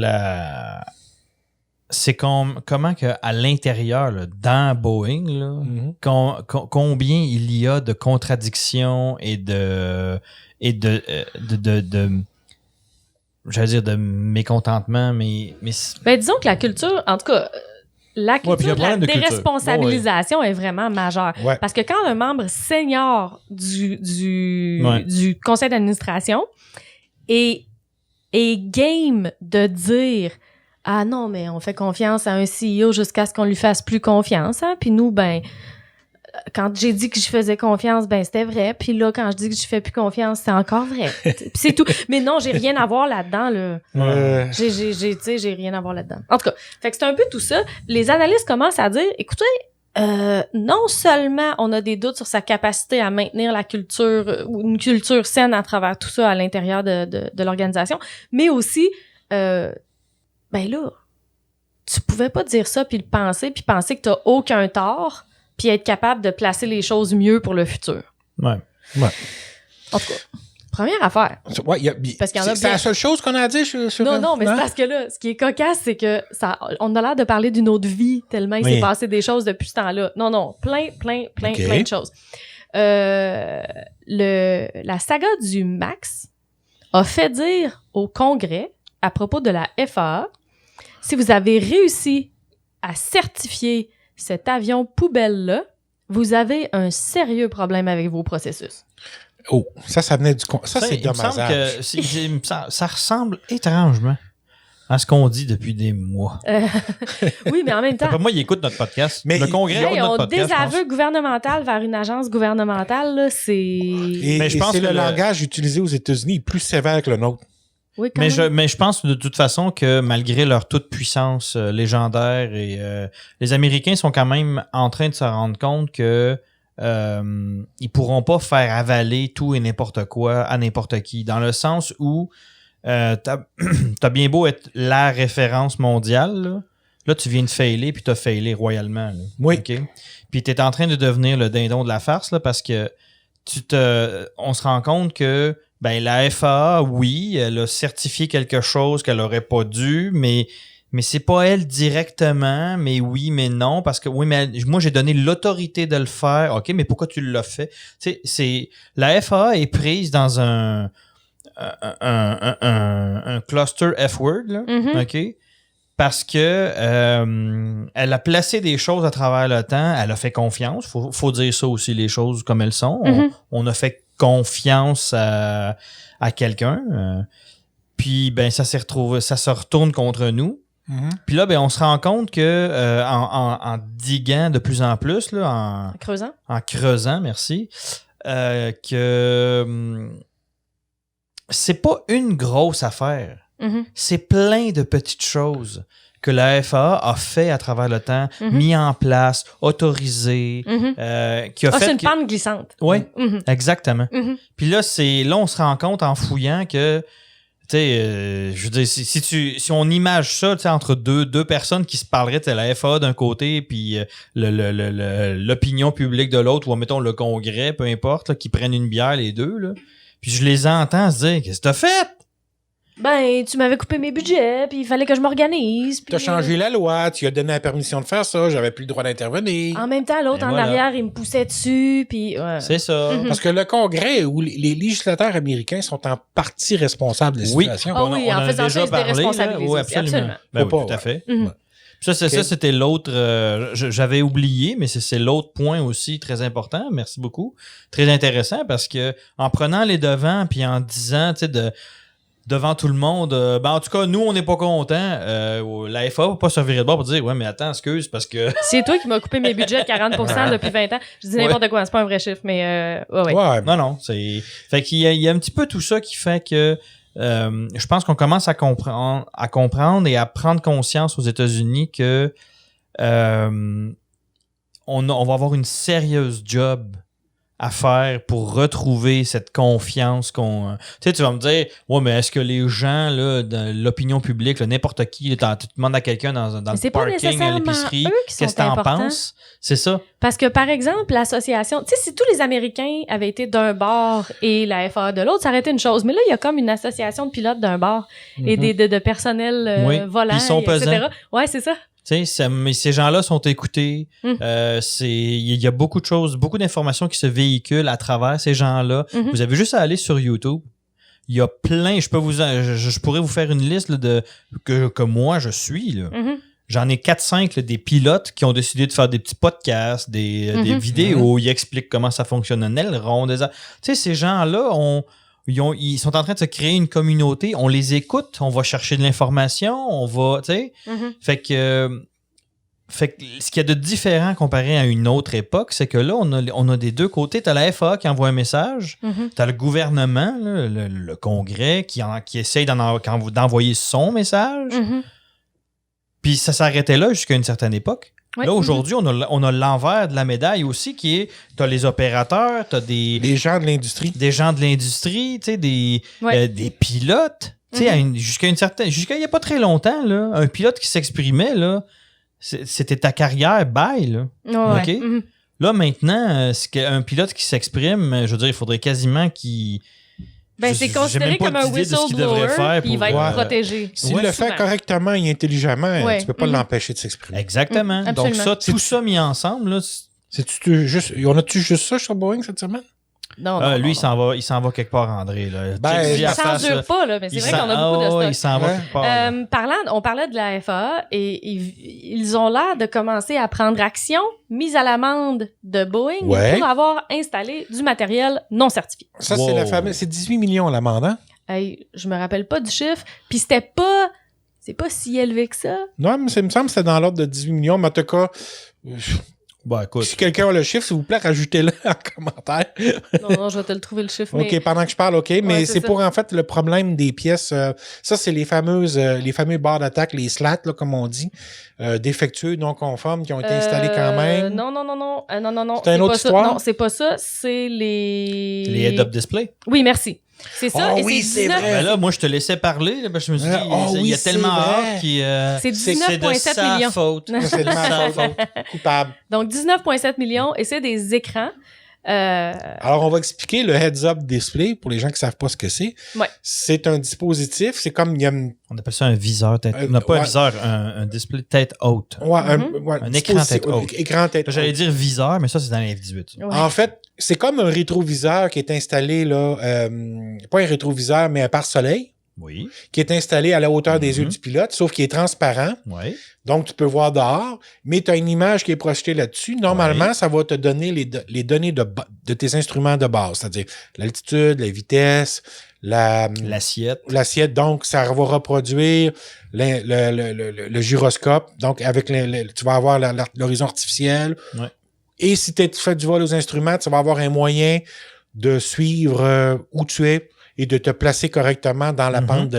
comment que à l'intérieur, là, dans Boeing, là, combien il y a de contradictions et de j'allais dire de mécontentement, mais ben, disons que la culture, en tout cas, la culture de la déresponsabilisation est vraiment majeure. Ouais. Parce que quand un membre senior du conseil d'administration est game de dire ah non, mais on fait confiance à un CEO jusqu'à ce qu'on lui fasse plus confiance, hein? Puis nous, ben, quand j'ai dit que je faisais confiance, ben c'était vrai. Puis là, quand je dis que je fais plus confiance, c'est encore vrai. Puis c'est tout. Mais non, j'ai rien à voir là-dedans, là. J'ai rien à voir là-dedans. En tout cas, fait que c'est un peu tout ça. Les analystes commencent à dire, écoutez, non seulement on a des doutes sur sa capacité à maintenir la culture ou une culture saine à travers tout ça à l'intérieur de l'organisation, mais aussi, ben là, tu pouvais pas dire ça puis penser que t'as aucun tort puis être capable de placer les choses mieux pour le futur. Ouais. En tout cas, première affaire. Ouais, parce qu'il y en a c'est la seule chose qu'on a à dire sur Non, mais c'est parce que là, ce qui est cocasse, c'est que on a l'air de parler d'une autre vie tellement il s'est passé des choses depuis ce temps-là. Non, plein de choses. La saga du Max a fait dire au Congrès, à propos de la FAA, si vous avez réussi à certifier cet avion poubelle-là, vous avez un sérieux problème avec vos processus. Oh, ça venait du... Ça, c'est dommageable. Ça ressemble étrangement à ce qu'on dit depuis des mois. Oui, mais en même temps... Après moi, ils écoutent notre podcast. Le Congrès écoute notre podcast. Désaveu gouvernemental vers une agence gouvernementale, là, c'est... Et je pense que le langage utilisé aux États-Unis est plus sévère que le nôtre. Oui, mais je pense de toute façon que malgré leur toute puissance légendaire, et les Américains sont quand même en train de se rendre compte que ils pourront pas faire avaler tout et n'importe quoi à n'importe qui, dans le sens où t'as bien beau être la référence mondiale, là tu viens de failer puis t'as failé royalement. Là. Oui. Okay? Puis t'es en train de devenir le dindon de la farce là, parce que on se rend compte que ben la FAA, oui, elle a certifié quelque chose qu'elle aurait pas dû, mais c'est pas elle directement, mais oui, mais non, parce que oui, mais moi j'ai donné l'autorité de le faire. OK, mais pourquoi tu l'as fait? Tu sais, la FAA est prise dans un cluster F-word, là, OK? Parce que elle a placé des choses à travers le temps, elle a fait confiance, faut dire ça aussi, les choses comme elles sont. On a fait confiance à quelqu'un, puis ben ça se retourne contre nous. Puis là, ben on se rend compte que en diguant de plus en plus, là, en creusant, merci, que c'est pas une grosse affaire. C'est plein de petites choses que la FAA a fait à travers le temps, mis en place, autorisé, qui a fait... c'est une pente glissante. Oui, exactement. Puis là, on se rend compte en fouillant que, tu sais, je veux dire, si on image ça, tu sais, entre deux personnes qui se parleraient, tu sais, la FAA d'un côté, puis l'opinion publique de l'autre, ou mettons le Congrès, peu importe, là, qui prennent une bière les deux, là, puis je les entends se dire, qu'est-ce que t'as fait? Ben, tu m'avais coupé mes budgets, puis il fallait que je m'organise. Tu as changé la loi, tu as donné la permission de faire ça, j'avais plus le droit d'intervenir. En même temps, l'autre Et en voilà. arrière, il me poussait dessus, puis... C'est ça. Parce que le Congrès ou les législateurs américains sont en partie responsables de la situation. Ah oui, en faisant ça, ils se déresponsabilisent Oui, aussi, absolument. Ben oui, Faut pas, tout à fait. Mhm. Ça, ça, c'était l'autre... j'avais oublié, mais c'est l'autre point aussi très important. Merci beaucoup. Très intéressant parce que en prenant les devants puis en disant, tu sais, devant tout le monde, ben en tout cas, nous, on n'est pas contents. La FA va pas se virer de bord pour dire, ouais, mais attends, excuse, parce que... C'est toi qui m'as coupé mes budgets de 40% depuis 20 ans. Je dis n'importe quoi, c'est pas un vrai chiffre, mais ouais. Ouais. Non, c'est... Fait qu'il y a un petit peu tout ça qui fait que je pense qu'on commence à comprendre et à prendre conscience aux États-Unis que on va avoir une sérieuse job à faire pour retrouver cette confiance qu'on... Tu sais, tu vas me dire, ouais, mais est-ce que les gens, là, de l'opinion publique, là, n'importe qui, là, tu demandes à quelqu'un dans le parking, à l'épicerie, qu'est-ce que t'en penses? C'est ça. Parce que, par exemple, l'association... Tu sais, si tous les Américains avaient été d'un bord et la FAA de l'autre, ça aurait été une chose. Mais là, il y a comme une association de pilotes d'un bord et de personnel volant, ils sont etc. pesants. Ouais, c'est ça. Mais ces gens-là sont écoutés. Il y a beaucoup de choses, beaucoup d'informations qui se véhiculent à travers ces gens-là. Vous avez juste à aller sur YouTube. Il y a plein, je pourrais vous faire une liste là, que moi je suis. Là. J'en ai 4-5 des pilotes qui ont décidé de faire des petits podcasts, des vidéos où ils expliquent comment ça fonctionne un aileron. Tu sais, ces gens-là ils sont en train de se créer une communauté, on les écoute, on va chercher de l'information, on va, tu sais. Fait que ce qu'il y a de différent comparé à une autre époque, c'est que là, on a des deux côtés. T'as la FAA qui envoie un message, t'as le gouvernement, là, le Congrès qui essaye d'envoyer son message. Puis ça s'arrêtait là jusqu'à une certaine époque. Ouais. Là, aujourd'hui, on a l'envers de la médaille aussi, qui est, t'as les opérateurs, t'as Les gens de l'industrie. des gens de l'industrie, tu sais, des pilotes. Tu sais, jusqu'à il n'y a pas très longtemps, là, un pilote qui s'exprimait, là, c'était ta carrière, bye, là. Ouais. OK? Là, maintenant, un pilote qui s'exprime, je veux dire, il faudrait quasiment qu'il... Ben, c'est considéré comme un whistleblower, puis il va être protégé. S'il le fait correctement et intelligemment, tu peux pas l'empêcher de s'exprimer. Exactement. Donc Absolument. tout ça mis ensemble, là... On a-tu juste ça sur Boeing cette semaine? Non, lui, il s'en va quelque part, André. Là. Ben, il censure pas, là, mais c'est vrai qu'on a beaucoup de stock. Il s'en va quelque part. On parlait de la FAA et ils ont l'air de commencer à prendre action, mise à l'amende de Boeing pour avoir installé du matériel non certifié. Ça, c'est la fameuse. C'est 18 millions l'amende, hein? Hey, je me rappelle pas du chiffre. Puis c'est pas si élevé que ça. Non, mais ça me semble que c'était dans l'ordre de 18 millions, mais en tout cas... Bah, écoute. Si quelqu'un a le chiffre, s'il vous plaît, rajoutez-le en commentaire. Non, je vais te le trouver le chiffre. OK, pendant que je parle, OK. Mais c'est pour, en fait, le problème des pièces. Ça, c'est les fameux barres d'attaque, les slats, là, comme on dit, défectueux, non conformes, qui ont été installés quand même. Non. C'est une autre histoire? Non, c'est pas ça. C'est les... Les head-up display. Oui, merci. C'est ça. Oh, et oui, c'est vrai. Ben là, moi, je te laissais parler. Là, je me suis dit, il y a tellement hâte qui. C'est 19,7 millions. Faute. C'est de ma faute. Coupable. Donc, 19,7 millions, et c'est des écrans. Alors, on va expliquer le heads-up display pour les gens qui savent pas ce que c'est. Ouais. C'est un dispositif. C'est comme il y a On appelle ça un viseur tête. On n'a pas un viseur, un display tête haute. Un écran tête haute. Écran tête haute. J'allais dire viseur, mais ça, c'est dans les F-18. Ouais. En fait, c'est comme un rétroviseur qui est installé là, pas un rétroviseur, mais un pare-soleil. Oui. Qui est installé à la hauteur des yeux du pilote, sauf qu'il est transparent. Oui. Donc, tu peux voir dehors, mais tu as une image qui est projetée là-dessus. Normalement, ça va te donner les données de tes instruments de base, c'est-à-dire l'altitude, la vitesse, l'assiette. Donc, ça va reproduire le gyroscope. Donc, avec tu vas avoir l'horizon artificiel. Ouais. Et si tu fais du vol aux instruments, tu vas avoir un moyen de suivre où tu es et de te placer correctement dans la pente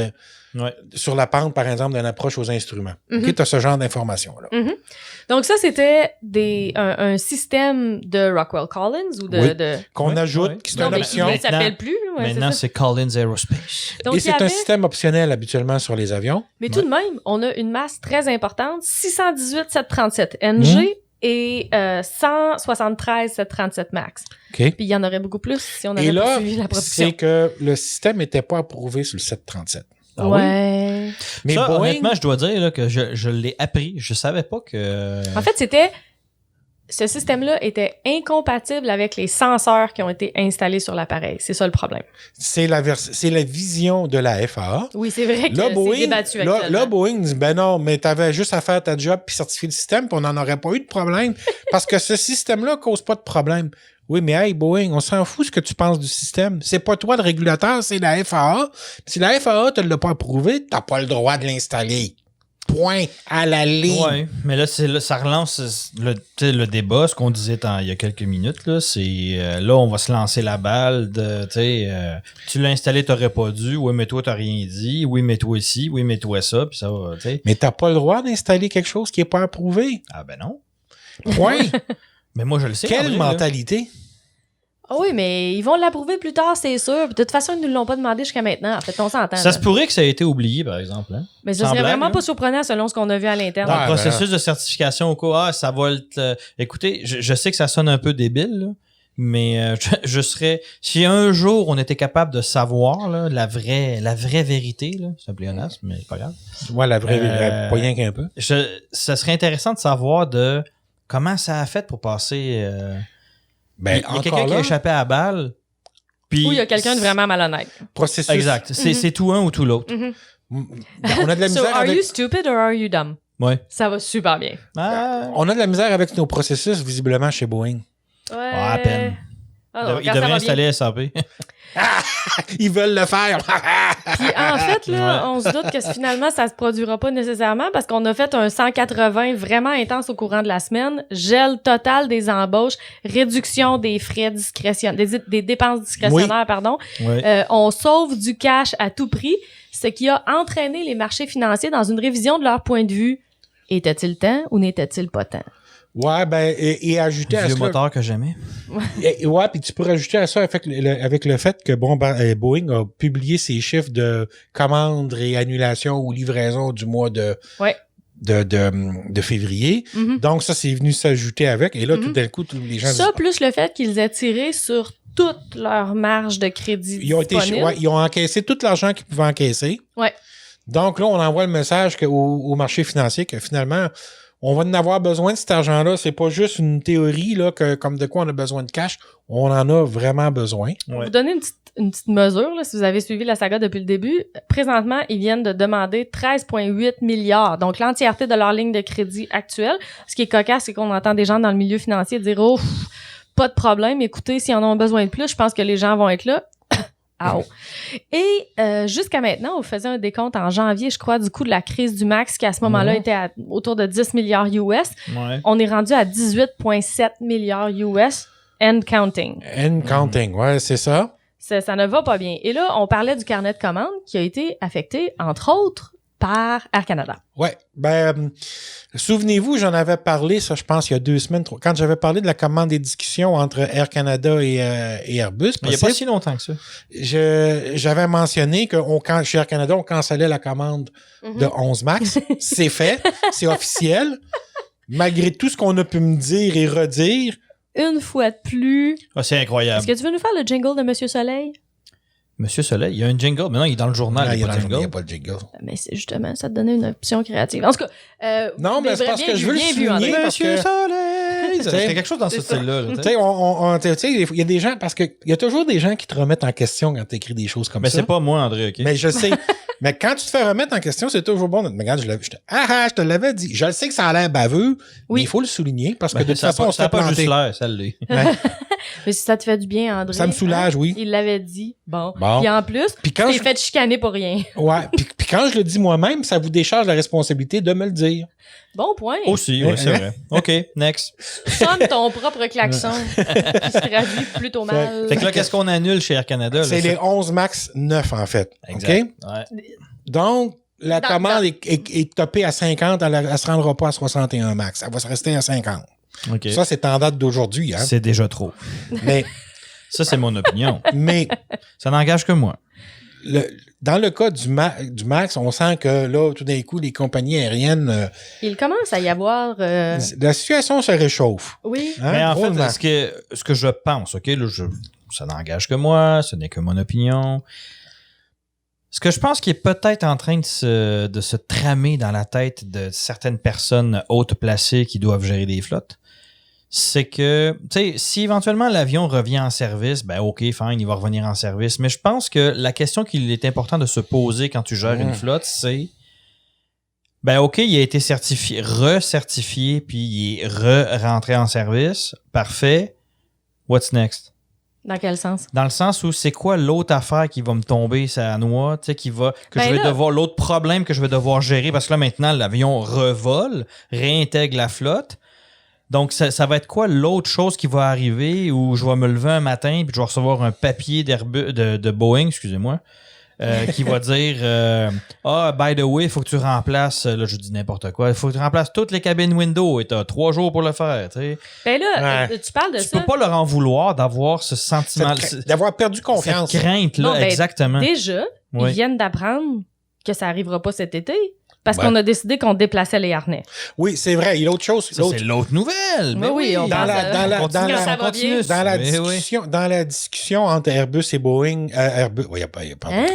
Ouais. sur la pente, par exemple, d'une approche aux instruments. Mhm. OK, tu as ce genre d'informations-là. Donc ça, c'était un système de Rockwell Collins ou Oui. de... Qu'on Ouais, ajoute, ouais. qui c'est Non, une mais option. il ne s'appelle plus. Ouais, Maintenant, c'est ça. c'est Collins Aerospace. Donc, Et il y c'est avait- un système optionnel habituellement sur les avions. Mais tout de même, on a une masse très importante, 618-737 NG et 173-737 MAX. OK? Puis il y en aurait beaucoup plus si on Et avait là, poursuivi la production. c'est que le système n'était pas approuvé sur le 737. Ah oui? Ouais. Mais Ça, Boeing, honnêtement, je dois dire là, que je l'ai appris. Je savais pas que... En fait, ce système-là était incompatible avec les senseurs qui ont été installés sur l'appareil. C'est ça le problème. c'est la vision de la FAA. Oui, c'est vrai que Là, c'est débattu là, actuellement. Boeing dit, ben non, mais t'avais juste à faire ta job puis certifier le système puis on n'en aurait pas eu de problème parce que ce système-là cause pas de problème. Oui, mais hey, Boeing, on s'en fout ce que tu penses du système. C'est pas toi le régulateur, c'est la FAA. Si la FAA te l'a pas approuvé, t'as pas le droit de l'installer. Point à la ligne. Ouais, mais là, ça relance le débat, ce qu'on disait il y a quelques minutes. Là, c'est là, on va se lancer la balle de, tu l'as installé, t'aurais pas dû. Oui, mais toi, t'as rien dit. Oui, mais toi aussi. Oui, mais toi ça. Puis ça va, tu sais. Mais t'as pas le droit d'installer quelque chose qui est pas approuvé. Ah ben non. Point. Mais moi, je le sais. Quelle André, là. mentalité? Ah oui, mais ils vont l'approuver plus tard, c'est sûr. De toute façon, ils ne nous l'ont pas demandé jusqu'à maintenant. En fait, on s'entend. Ça là. se pourrait que ça ait été oublié, par exemple. Hein? Mais ce Sans serait blague, vraiment là. pas surprenant selon ce qu'on a vu à l'interne. Dans Ouais, le ben processus de certification au cas, ça va écoutez, je sais que ça sonne un peu débile, là, mais je serais... Si un jour on était capable de savoir là, la vraie vérité, là, c'est un pléonasme, mais c'est pas grave. Ouais, la vraie, Euh, pas rien qu'un peu. Ça serait intéressant de savoir de comment ça a fait pour passer... Ben, il y a encore quelqu'un qui là, a échappé à la balle. Puis Ou il y a quelqu'un de vraiment malhonnête. processus. Exact. C'est tout un ou tout l'autre. Mhm. On a de la So, misère are avec... you stupid or are you dumb? Ouais. Ça va super bien. On a de la misère avec nos processus, visiblement, chez Boeing. Ouais. à peine. Ah non, Il quand ça devrait va installer SAP. Ils veulent le faire. Puis en fait, là, on se doute que finalement, ça se produira pas nécessairement parce qu'on a fait un 180 vraiment intense au courant de la semaine. Gel total des embauches, réduction des frais discrétionnaires, des dépenses discrétionnaires, pardon. Ouais. On sauve du cash à tout prix, ce qui a entraîné les marchés financiers dans une révision de leur point de vue. Était-il temps ou n'était-il pas temps? Ouais, ben, et ajouter à Vieux ça... moteur que jamais. Ouais, puis tu peux rajouter à ça avec le fait que Boeing a publié ses chiffres de commandes et annulations ou livraisons du mois de février. Mhm. Donc, ça, c'est venu s'ajouter avec. Et là, Mhm. tout d'un coup, tous les gens Ça, disent, plus le fait qu'ils aient tiré sur toute leur marge de crédit disponible. ils ont encaissé tout l'argent qu'ils pouvaient encaisser. Ouais. Donc là, on envoie le message au marché financier que finalement, on va en avoir besoin de cet argent-là. C'est pas juste une théorie là, comme de quoi on a besoin de cash. On en a vraiment besoin. Pour Ouais. vous donner une petite mesure, là, si vous avez suivi la saga depuis le début, présentement, ils viennent de demander 13,8 milliards, donc l'entièreté de leur ligne de crédit actuelle. Ce qui est cocasse, c'est qu'on entend des gens dans le milieu financier dire « Oh, pas de problème, écoutez, s'ils en ont besoin de plus, je pense que les gens vont être là. » Et jusqu'à maintenant, on faisait un décompte en janvier, je crois, du coût de la crise du MAX, qui à ce moment-là était autour de 10 milliards US. Ouais. On est rendu à 18,7 milliards US and counting. And counting, ouais, c'est ça. Ça ne va pas bien. Et là, on parlait du carnet de commandes qui a été affecté, entre autres, par Air Canada. Ouais. Ben, souvenez-vous, j'en avais parlé, ça, je pense, il y a 2 semaines, quand j'avais parlé de la commande des discussions entre Air Canada et Airbus. Il n'y a pas si longtemps que ça. J'avais mentionné que chez Air Canada, on cancellait la commande de 11 MAX. C'est fait. C'est officiel. Malgré tout ce qu'on a pu me dire et redire. Une fois de plus. Ah, c'est incroyable. Est-ce que tu veux nous faire le jingle de Monsieur Soleil? Monsieur Soleil, il y a un jingle. Mais non, il est dans le journal. Non, il n'y a pas de il n'y a jingle. pas de jingle. Mais c'est justement, ça te donnait une option créative. En tout cas, Non, mais c'est parce que je veux le bien vu, souligner. André. parce Monsieur que- Soleil! T'sais, C'est quelque chose dans ce c'est ça. style-là. Tu sais, il y a des gens, parce que il y a toujours des gens qui te remettent en question quand tu écris des choses comme Mais ça. c'est pas moi, André, OK? Mais je sais. Mais quand tu te fais remettre en question, c'est toujours bon. Mais regarde, je te l'avais dit. Je le sais que ça a l'air baveux, mais il faut le souligner parce que de toute façon, on ça s'est n'a pas planté. juste l'air, ça l'est. Mais si ça te fait du bien, André. Ça me soulage, oui. Il l'avait dit. Bon. Bon. Puis en plus, Puis tu quand t'es je... fait chicaner pour rien. Ouais. Puis quand je le dis moi-même, ça vous décharge la responsabilité de me le dire. Bon point. Aussi, oui, c'est vrai. OK, next. Sonne ton propre klaxon qui se traduit plutôt mal. Fait que là, qu'est-ce qu'on annule chez Air Canada? Là, C'est ça? les 11 max 9, en fait. Exact. OK? Ouais. Donc, la Dans- commande est topée à 50, elle ne se rendra pas à 61 max. Elle va se rester à 50. OK. Ça, c'est en date d'aujourd'hui. Hein? C'est déjà trop. Mais, Ça, c'est mon opinion. mais Ça n'engage que moi. dans le cas du Max, on sent que là, tout d'un coup, les compagnies aériennes, Il commence à y avoir... la situation se réchauffe. Oui. Hein? Mais en Drôlement. fait, ce que je pense, OK, là, ça n'engage que moi, ce n'est que mon opinion. Ce que je pense qui est peut-être en train de se tramer dans la tête de certaines personnes hautes placées qui doivent gérer des flottes, c'est que, tu sais, si éventuellement l'avion revient en service, ben OK, fine, il va revenir en service. Mais je pense que la question qu'il est important de se poser quand tu gères une flotte, c'est, ben OK, il a été certifié, recertifié, puis il est rentré en service. Parfait. What's next? Dans quel sens? Dans le sens où c'est quoi l'autre affaire qui va me tomber sur la noix, tu sais, Ben je vais là- devoir, l'autre problème que je vais devoir gérer, parce que là, maintenant, l'avion revole, réintègre la flotte. Donc, ça va être quoi l'autre chose qui va arriver où je vais me lever un matin puis je vais recevoir un papier de Boeing, excusez-moi, qui va dire by the way, il faut que tu remplaces, là, je dis n'importe quoi, il faut que tu remplaces toutes les cabines window et tu as 3 jours pour le faire, tu sais. Ben là, Ouais. tu parles de Tu ça. peux pas leur en vouloir d'avoir ce sentiment, D'avoir perdu confiance. cette crainte-là, Non, ben, exactement. Déjà, Oui. ils viennent d'apprendre que ça arrivera pas cet été parce Ouais. qu'on a décidé qu'on déplaçait les harnais. Oui, c'est vrai. Il y a autre chose. Ça, c'est l'autre nouvelle. Mais Oui, on dans parle la- de- dans la- continue, dans la- ça va continue. bien. Dans la Oui, oui. discussion, dans la discussion entre Airbus et Boeing, Airbus, oui, il y a pas. Hein?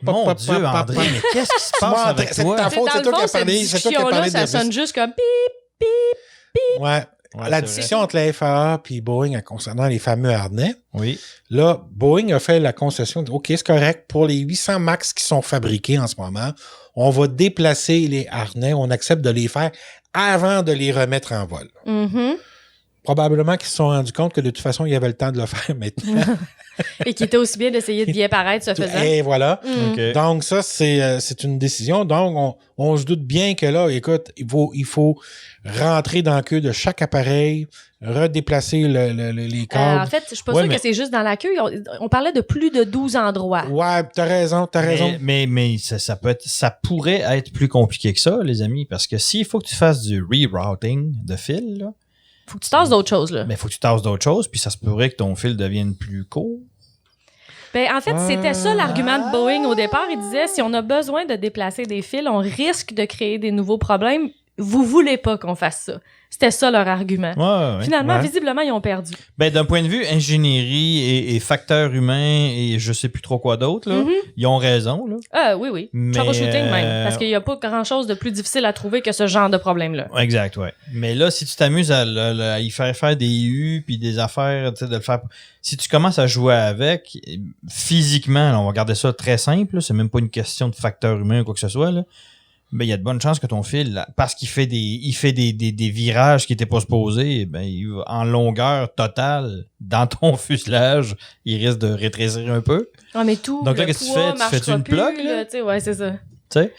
Mon Dieu, André, mais qu'est-ce qui se passe avec C'est toi? ta C'est faute, dans c'est le toi qui fond, as cette parlé, c'est toi qui as discussion-là, parlé ça d'Airbus. sonne juste comme pip. Ouais. Ouais, La c'est discussion entre la FAA et Boeing concernant les fameux harnais, Oui. là, Boeing a fait la concession. OK, c'est correct. Pour les 800 MAX qui sont fabriqués en ce moment, on va déplacer les harnais. On accepte de les faire avant de les remettre en vol. Mhm. Probablement qu'ils se sont rendus compte que de toute façon, il y avait le temps de le faire maintenant. Et qui était aussi bien d'essayer de bien paraître ce faisant. Et voilà. Mm. OK. Donc, ça, c'est une décision. Donc, on se doute bien que là, écoute, il faut rentrer dans la queue de chaque appareil, redéplacer les câbles. En fait, je suis pas Ouais, sûre mais- que c'est juste dans la queue. On parlait de plus de 12 endroits. Ouais, t'as raison. Mais ça pourrait être plus compliqué que ça, les amis, parce que s'il faut que tu fasses du rerouting de fil, là, Faut que tu tasses d'autres choses, là. ben, faut que tu tasses d'autres choses, puis ça se pourrait que ton fil devienne plus court. Ben, en fait, c'était ça l'argument de Boeing au départ. Il disait, si on a besoin de déplacer des fils, on risque de créer des nouveaux problèmes. Vous voulez pas qu'on fasse ça. C'était ça leur argument. Ouais. Finalement, Ouais. visiblement, ils ont perdu. Ben, d'un point de vue ingénierie et facteurs humains et je sais plus trop quoi d'autre, là, Mhm. ils ont raison, là. Oui. Mais, Troubleshooting même. Parce qu'il n'y a pas grand-chose de plus difficile à trouver que ce genre de problème-là. Exact, ouais. Mais là, si tu t'amuses à y faire des U puis des affaires, tu sais, de le faire. Si tu commences à jouer avec, physiquement, là, on va garder ça très simple, là, c'est même pas une question de facteur humain ou quoi que ce soit, là. Ben, il y a de bonnes chances que ton fil, là, parce qu'il fait des virages qui étaient pas supposés, ben, il va en longueur totale dans ton fuselage, il risque de rétrécir un peu. Ah, mais tout. Donc là, le qu'est-ce que tu poids fais? Tu marchera fais-tu une plus, plug, là? Tu sais, ouais, c'est ça. Tu sais?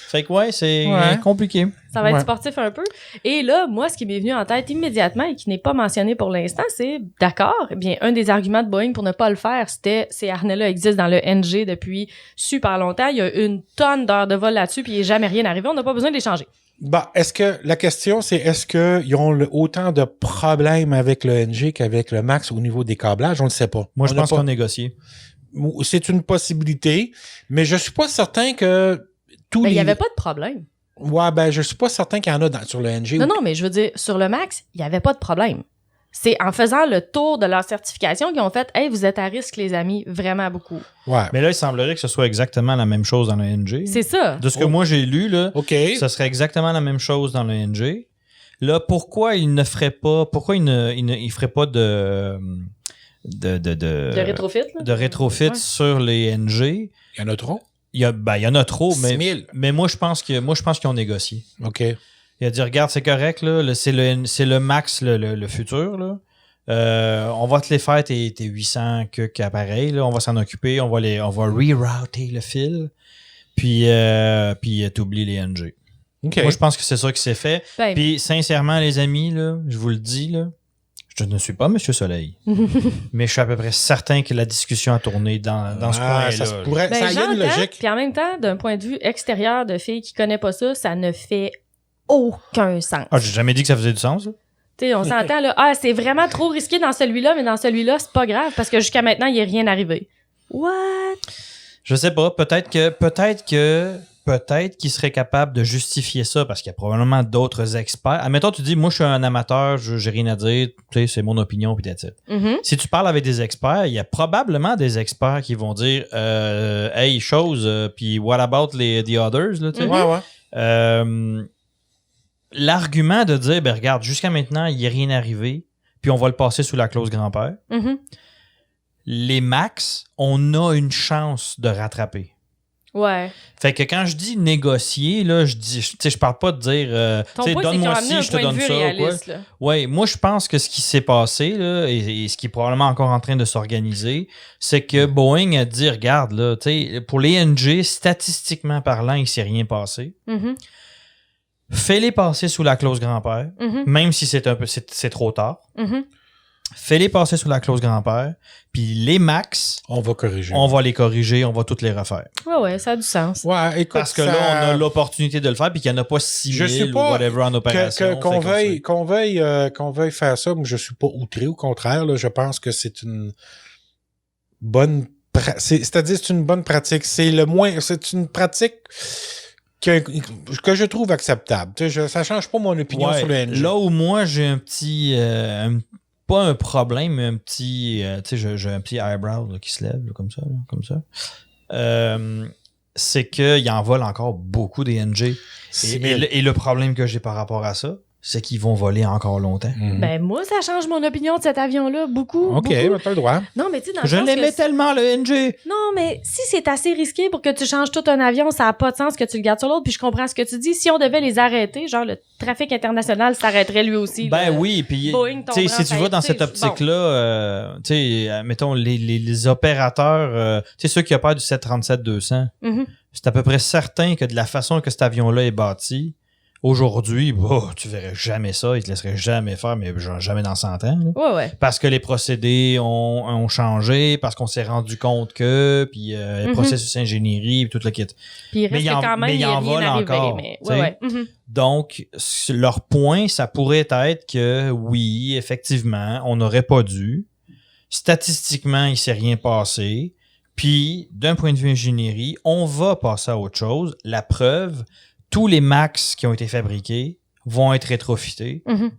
Fait que ouais, c'est Ouais. compliqué. Ça va être Ouais. sportif un peu. Et là, moi, ce qui m'est venu en tête immédiatement et qui n'est pas mentionné pour l'instant, c'est d'accord. Eh bien, un des arguments de Boeing pour ne pas le faire, c'était ces harnais-là existent dans le NG depuis super longtemps. Il y a une tonne d'heures de vol là-dessus, puis il n'est jamais rien arrivé. On n'a pas besoin de les changer. Bah, la question, c'est est-ce qu'ils ont autant de problèmes avec le NG qu'avec le MAX au niveau des câblages? On ne le sait pas. Moi, je On n'a pense pas- qu'on négocie. C'est une possibilité, mais je suis pas certain que tous Ben, il les... n'y avait pas de problème. Ouais, ben, je suis pas certain qu'il y en a sur le NG. Non, mais je veux dire, sur le Max, il n'y avait pas de problème. C'est en faisant le tour de leur certification qu'ils ont fait « Hey, vous êtes à risque, les amis, vraiment beaucoup. Ouais. Mais là, il semblerait que ce soit exactement la même chose dans le NG. » C'est ça. De ce que Oh. moi j'ai lu, là, OK. ce serait exactement la même chose dans le NG. Là, pourquoi il ne ferait pas, il ferait pas de De rétrofit, là. de rétrofit Ouais. sur les NG? Il y en a trop? Il y en a trop, 6 mais 000. moi je pense qu'ils ont négocié. OK. Il a dit, regarde, c'est correct, là, c'est le max, le futur, là. On va te les faire, tes 800 appareils, là. On va s'en occuper, on va rerouter le fil, puis t'oublies les NG. OK. Moi, je pense que c'est ça qui s'est fait. Ben, Puis, sincèrement, les amis, là, je vous le dis, là, je Je ne suis pas Monsieur Soleil, mais je suis à peu près certain que la discussion a tourné dans ce coin-là. Ça se pourrait. Ben, ça y a une j'entends, logique. puis en même temps, d'un point de vue extérieur de fille qui connaît pas ça, ça ne fait aucun sens. Ah, j'ai jamais dit que ça faisait du sens, là. Tu sais, on s'entend là, c'est vraiment trop risqué dans celui-là, mais dans celui-là, c'est pas grave parce que jusqu'à maintenant, il n'y est rien arrivé. What? Je sais pas, peut-être qu'il serait capable de justifier ça parce qu'il y a probablement d'autres experts. Admettons, tu dis, moi, je suis un amateur, j'ai rien à dire, tu sais, c'est mon opinion, puis that's it. Mm-hmm. Si tu parles avec des experts, il y a probablement des experts qui vont dire, hey, chose, puis what about the others, là, tu sais. Ouais. L'argument de dire, ben regarde, jusqu'à maintenant, il n'y a rien arrivé, puis on va le passer sous la clause grand-père. Mm-hmm. Les max, on a une chance de rattraper. Ouais. Fait que quand je dis négocier, là, je parle pas de dire, Ton point, donne-moi c'est ci, je te donne ça. réaliste, là. Ouais, moi, je pense que ce qui s'est passé, là, et ce qui est probablement encore en train de s'organiser, c'est que Boeing a dit, regarde, là, tu sais, pour les NG, statistiquement parlant, il s'est rien passé. Mm-hmm. Fais-les passer sous la clause grand-père, Mm-hmm. même si c'est trop tard. Mm-hmm. Fais-les passer sous la clause grand-père, puis les max, On va corriger. on va les corriger, on va toutes les refaire. Ouais, ça a du sens. Ouais, écoute, Parce que là, on a l'opportunité de le faire, puis qu'il n'y en a pas 6 000 ou whatever en opération. qu'on veuille faire ça, mais je suis pas outré. Au contraire, là, je pense que c'est une bonne c'est-à-dire c'est une bonne pratique. C'est une pratique que je trouve acceptable. Tu sais, ça change pas mon opinion sur le NG. Là où moi, j'ai un petit... pas un problème, mais un petit... tu sais, j'ai un petit eyebrow là, qui se lève, là, comme ça. C'est qu'il en vole encore beaucoup des NG. Et le problème que j'ai par rapport à ça, c'est qu'ils vont voler encore longtemps. Mm-hmm. Ben, moi, ça change mon opinion de cet avion-là, beaucoup. OK, beaucoup. t'as le droit. Non, mais tu sais, dans le Je sens l'aimais que tellement, le NG! Non, mais si c'est assez risqué pour que tu changes tout un avion, ça n'a pas de sens que tu le gardes sur l'autre. Puis je comprends ce que tu dis. Si on devait les arrêter, genre le trafic international s'arrêterait lui aussi. Ben là. oui, puis Boeing tu sais, si tu vas dans cette optique-là, tu sais, mettons, les opérateurs, tu sais, ceux qui opèrent du 737-200, Mm-hmm. c'est à peu près certain que de la façon que cet avion-là est bâti, aujourd'hui, tu verrais jamais ça, ils te laisseraient jamais faire, mais genre jamais dans 100 ans. Là. Ouais. Parce que les procédés ont changé, parce qu'on s'est rendu compte que, puis le processus ingénierie, puis tout le kit. Puis il reste quand même, il y a rien arrivé. Encore, mais... t'sais. Ouais. Mm-hmm. Donc, leur point, ça pourrait être que, oui, effectivement, on n'aurait pas dû. Statistiquement, il s'est rien passé. Puis, d'un point de vue ingénierie, on va passer à autre chose. La preuve, tous les MAX qui ont été fabriqués vont être rétrofités. Mm-hmm.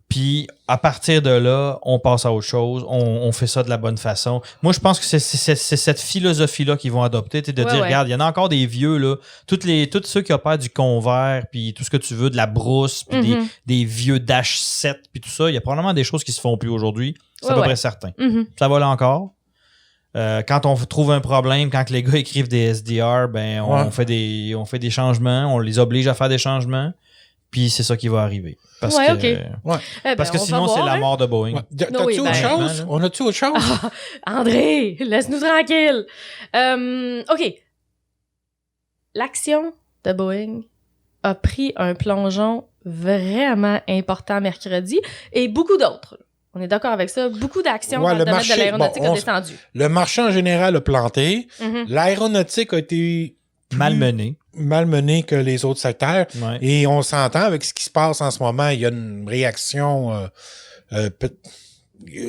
Puis, à partir de là, on passe à autre chose. On fait ça de la bonne façon. Moi, je pense que c'est cette philosophie-là qu'ils vont adopter. De dire, regarde, il y en a encore des vieux, là. Tous ceux qui opèrent du Convair, puis tout ce que tu veux, de la brousse, puis des vieux Dash 7, puis tout ça. Il y a probablement des choses qui se font plus aujourd'hui. C'est à peu près certain. Mm-hmm. Ça va là encore. Quand on trouve un problème, quand les gars écrivent des SDR, ben on fait des changements, on les oblige à faire des changements, puis c'est ça qui va arriver. Parce que sinon, c'est la mort de Boeing. Ouais. T'as-tu autre chose? On a-tu autre chose? André, laisse-nous tranquille. OK. L'action de Boeing a pris un plongeon vraiment important mercredi et beaucoup d'autres. On est d'accord avec ça. Beaucoup d'actions dans le domaine de l'aéronautique a descendu. Le marché en général a planté. Mm-hmm. L'aéronautique a été malmenée que les autres secteurs. Ouais. Et on s'entend avec ce qui se passe en ce moment. Il y a une réaction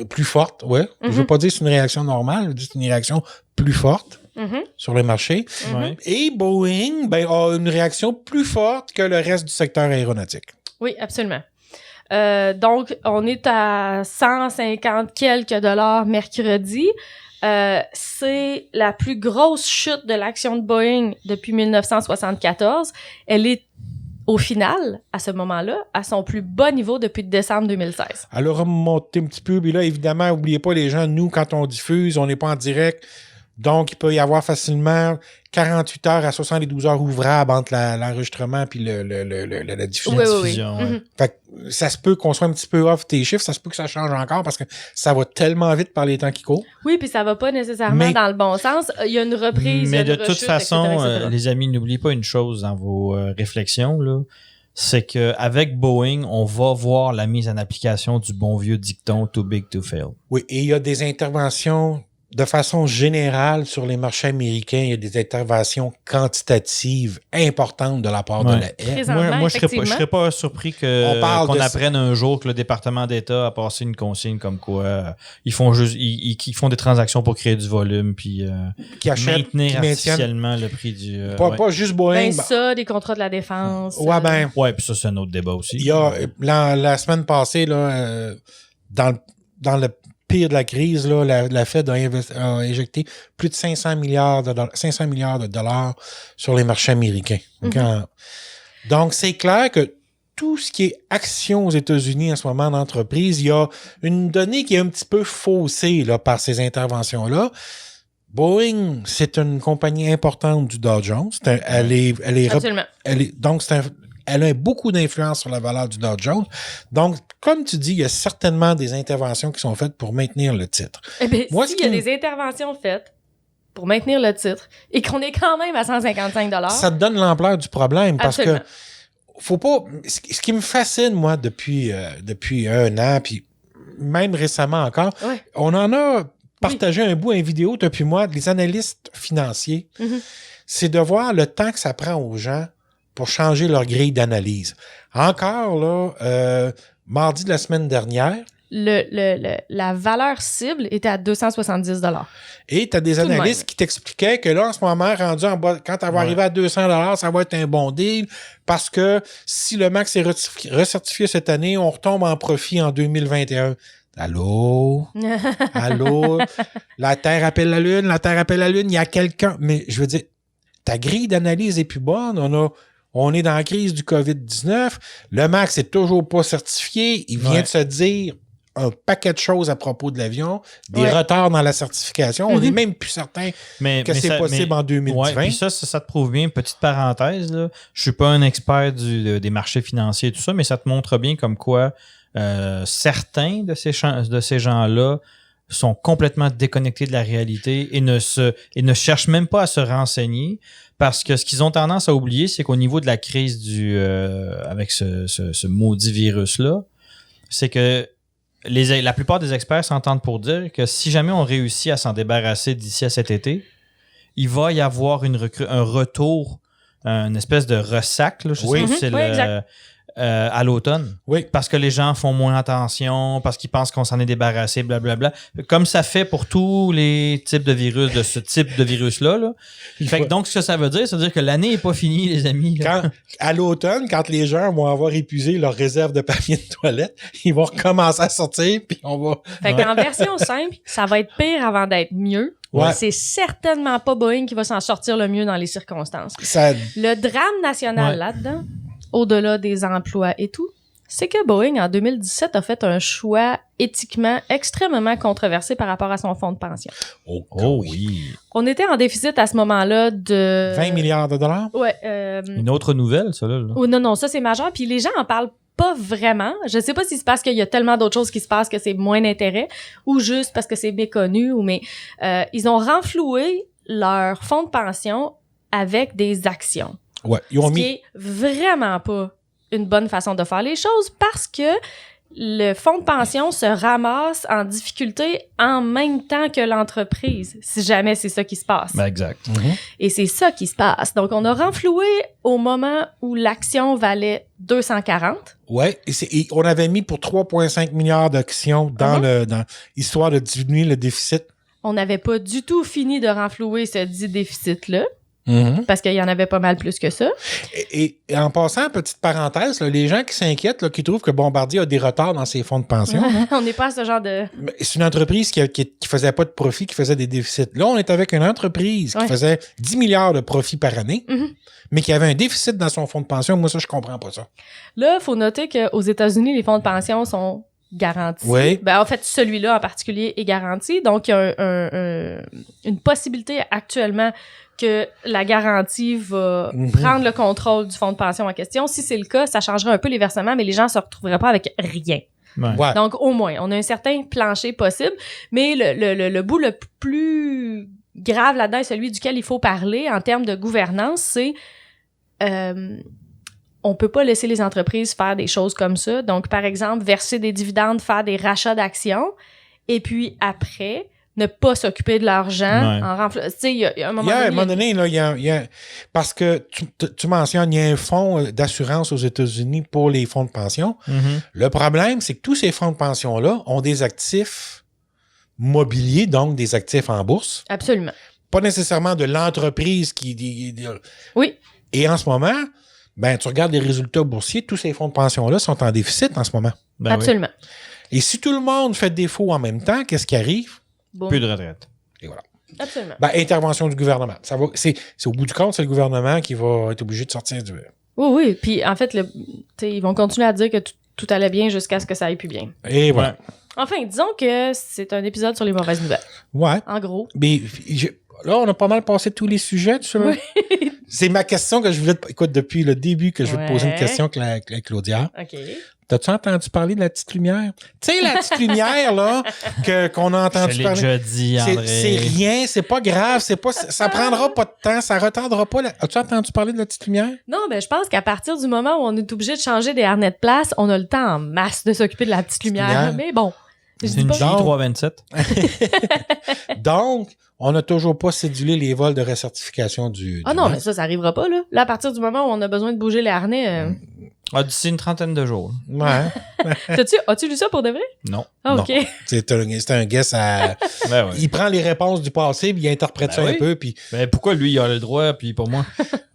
plus forte. Ouais. Mm-hmm. Je veux pas dire que c'est une réaction normale. Je dis que c'est une réaction plus forte sur le marché. Ouais. Et Boeing a une réaction plus forte que le reste du secteur aéronautique. Oui, absolument. Donc, on est à 150 quelques dollars mercredi. C'est la plus grosse chute de l'action de Boeing depuis 1974. Elle est, au final, à ce moment-là, à son plus bas niveau depuis décembre 2016. Elle a remonté un petit peu. Puis là, évidemment, n'oubliez pas, les gens, nous, quand on diffuse, on n'est pas en direct. Donc, il peut y avoir facilement 48 heures à 72 heures ouvrables entre l'enregistrement puis la diffusion. Oui. Ouais. Fait que ça se peut qu'on soit un petit peu off tes chiffres, ça se peut que ça change encore parce que ça va tellement vite par les temps qui courent. Oui, puis ça va pas nécessairement dans le bon sens. Il y a une reprise, mais il y a une de toute rechute, façon, etc. les amis, n'oubliez pas une chose dans vos réflexions, là. c'est qu'avec Boeing, on va voir la mise en application du bon vieux dicton « too big to fail ». Oui, et il y a des interventions de façon générale sur les marchés américains. Il y a des interventions quantitatives importantes de la part de la F. Moi, je serais pas surpris qu'on apprenne un jour que le département d'État a passé une consigne comme quoi ils font des transactions pour créer du volume puis maintenir artificiellement le prix du... Pas juste Boeing. Des contrats de la défense. Ouais, puis ça, c'est un autre débat aussi. Il y a, la semaine passée, dans le pire de la crise, là, la Fed a injecté plus de 500 milliards de dollars sur les marchés américains. Donc, c'est clair que tout ce qui est action aux États-Unis en ce moment d'entreprise, il y a une donnée qui est un petit peu faussée là, par ces interventions-là. Boeing, c'est une compagnie importante du Dow Jones. Elle a beaucoup d'influence sur la valeur du Dow Jones. Donc, comme tu dis, il y a certainement des interventions qui sont faites pour maintenir le titre. Eh bien, s'il y a des interventions faites pour maintenir le titre et qu'on est quand même à 155 $. Ça te donne l'ampleur du problème parce Absolument. que faut pas... Ce qui me fascine, moi, depuis un an, puis même récemment encore, on en a partagé un vidéo, toi puis moi, les analystes financiers. C'est de voir le temps que ça prend aux gens pour changer leur grille d'analyse. Encore, là, mardi de la semaine dernière... La valeur cible était à 270 $. Et tu as des analystes qui t'expliquaient que là, en ce moment, rendu en bas, quand elle va arriver à 200 $, ça va être un bon deal parce que si le max est recertifié cette année, on retombe en profit en 2021. Allô? Allô? La Terre appelle la Lune, il y a quelqu'un. Mais je veux dire, ta grille d'analyse est plus bonne. On est dans la crise du COVID-19. Le max n'est toujours pas certifié. Il vient de se dire un paquet de choses à propos de l'avion, des retards dans la certification. On n'est même plus certain que c'est possible en 2020. Ouais, puis ça te prouve bien, petite parenthèse, là, je suis pas un expert des marchés financiers et tout ça, mais ça te montre bien comme quoi certains de ces gens-là sont complètement déconnectés de la réalité et ne cherchent même pas à se renseigner parce que ce qu'ils ont tendance à oublier, c'est qu'au niveau de la crise avec ce maudit virus-là, c'est que la plupart des experts s'entendent pour dire que si jamais on réussit à s'en débarrasser d'ici à cet été, il va y avoir un retour, une espèce de ressac, là, je sais pas si c'est à l'automne. Oui. Parce que les gens font moins attention, parce qu'ils pensent qu'on s'en est débarrassé, blablabla. Comme ça fait pour tous les types de virus, de ce type de virus-là. Là. Donc, ce que ça veut dire que l'année n'est pas finie, les amis. À l'automne, quand les gens vont avoir épuisé leur réserve de papier de toilette, ils vont recommencer à sortir, puis on va... Fait qu'en version simple, ça va être pire avant d'être mieux. Ouais. C'est certainement pas Boeing qui va s'en sortir le mieux dans les circonstances. Le drame national là-dedans, au-delà des emplois et tout, c'est que Boeing, en 2017, a fait un choix éthiquement extrêmement controversé par rapport à son fonds de pension. Oh oui. On était en déficit à ce moment-là de... 20 milliards de dollars? Ouais. Une autre nouvelle, ça, là. Oh, non, ça, c'est majeur. Puis les gens en parlent pas vraiment. Je sais pas si c'est parce qu'il y a tellement d'autres choses qui se passent que c'est moins d'intérêt ou juste parce que c'est méconnu. Mais ils ont renfloué leur fonds de pension avec des actions. Ouais, ce qui est vraiment pas une bonne façon de faire les choses parce que le fonds de pension se ramasse en difficulté en même temps que l'entreprise, si jamais c'est ça qui se passe. Ben exact. Et c'est ça qui se passe. Donc, on a renfloué au moment où l'action valait 240. Ouais, et on avait mis pour 3,5 milliards d'actions dans histoire de diminuer le déficit. On n'avait pas du tout fini de renflouer ce dit déficit-là. Parce qu'il y en avait pas mal plus que ça. Et en passant, petite parenthèse, là, les gens qui s'inquiètent, là, qui trouvent que Bombardier a des retards dans ses fonds de pension. On n'est pas à ce genre de... C'est une entreprise qui faisait pas de profit, qui faisait des déficits. Là, on est avec une entreprise qui faisait 10 milliards de profit par année, mais qui avait un déficit dans son fonds de pension. Moi, ça, je comprends pas ça. Là, il faut noter qu'aux États-Unis, les fonds de pension sont garantis. Oui. Ben, en fait, celui-là en particulier est garanti. Donc, il y a une possibilité actuellement que la garantie va prendre le contrôle du fonds de pension en question. Si c'est le cas, ça changerait un peu les versements, mais les gens se retrouveraient pas avec rien. Ouais. Donc, au moins, on a un certain plancher possible, mais le bout le plus grave là-dedans, celui duquel il faut parler en termes de gouvernance, c'est on peut pas laisser les entreprises faire des choses comme ça. Donc, par exemple, verser des dividendes, faire des rachats d'actions, et puis après, ne pas s'occuper de l'argent en renflouant. Tu sais, il y a un moment donné... là, il y a parce que tu mentionnes, il y a un fonds d'assurance aux États-Unis pour les fonds de pension. Mm-hmm. Le problème, c'est que tous ces fonds de pension-là ont des actifs mobiliers, donc des actifs en bourse. Absolument. Pas nécessairement de l'entreprise Oui. Et en ce moment, ben, tu regardes les résultats boursiers, tous ces fonds de pension-là sont en déficit en ce moment. Ben Absolument. Et si tout le monde fait défaut en même temps, qu'est-ce qui arrive? Boum. Plus de retraite. Et voilà. Absolument. Ben, intervention du gouvernement. C'est au bout du compte, c'est le gouvernement qui va être obligé de sortir du... Oui. Puis, en fait, ils vont continuer à dire que tout allait bien jusqu'à ce que ça aille plus bien. Et voilà. Ouais. Enfin, disons que c'est un épisode sur les mauvaises nouvelles. Ouais. En gros. Mais là, on a pas mal passé tous les sujets, tu sais. Oui. C'est ma question que je voulais écoute, depuis le début que je veux te poser une Ouais. question avec Claudia. OK. T'as-tu entendu parler de la petite lumière? Tu sais, la petite lumière, là, qu'on a Je entendu l'ai parler. déjà dit, André. C'est rien, c'est pas grave, ça prendra pas de temps, ça retardera pas. As-tu entendu parler de la petite lumière? Non, mais je pense qu'à partir du moment où on est obligé de changer des harnais de place, on a le temps en masse de s'occuper de la petite lumière. Mais bon. Je C'est dis une pas... J327. Donc, on n'a toujours pas cédulé les vols de recertification du Ah non, banc. mais ça arrivera pas, là. Là, à partir du moment où on a besoin de bouger les harnais... D'ici une trentaine de jours. Ouais. As-tu lu ça pour de vrai? Non. Ah, Non. OK. C'est un guess à... Ben ouais. Il prend les réponses du passé, puis il interprète ça un oui. peu, puis... Ben pourquoi lui, il a le droit, puis pas moi?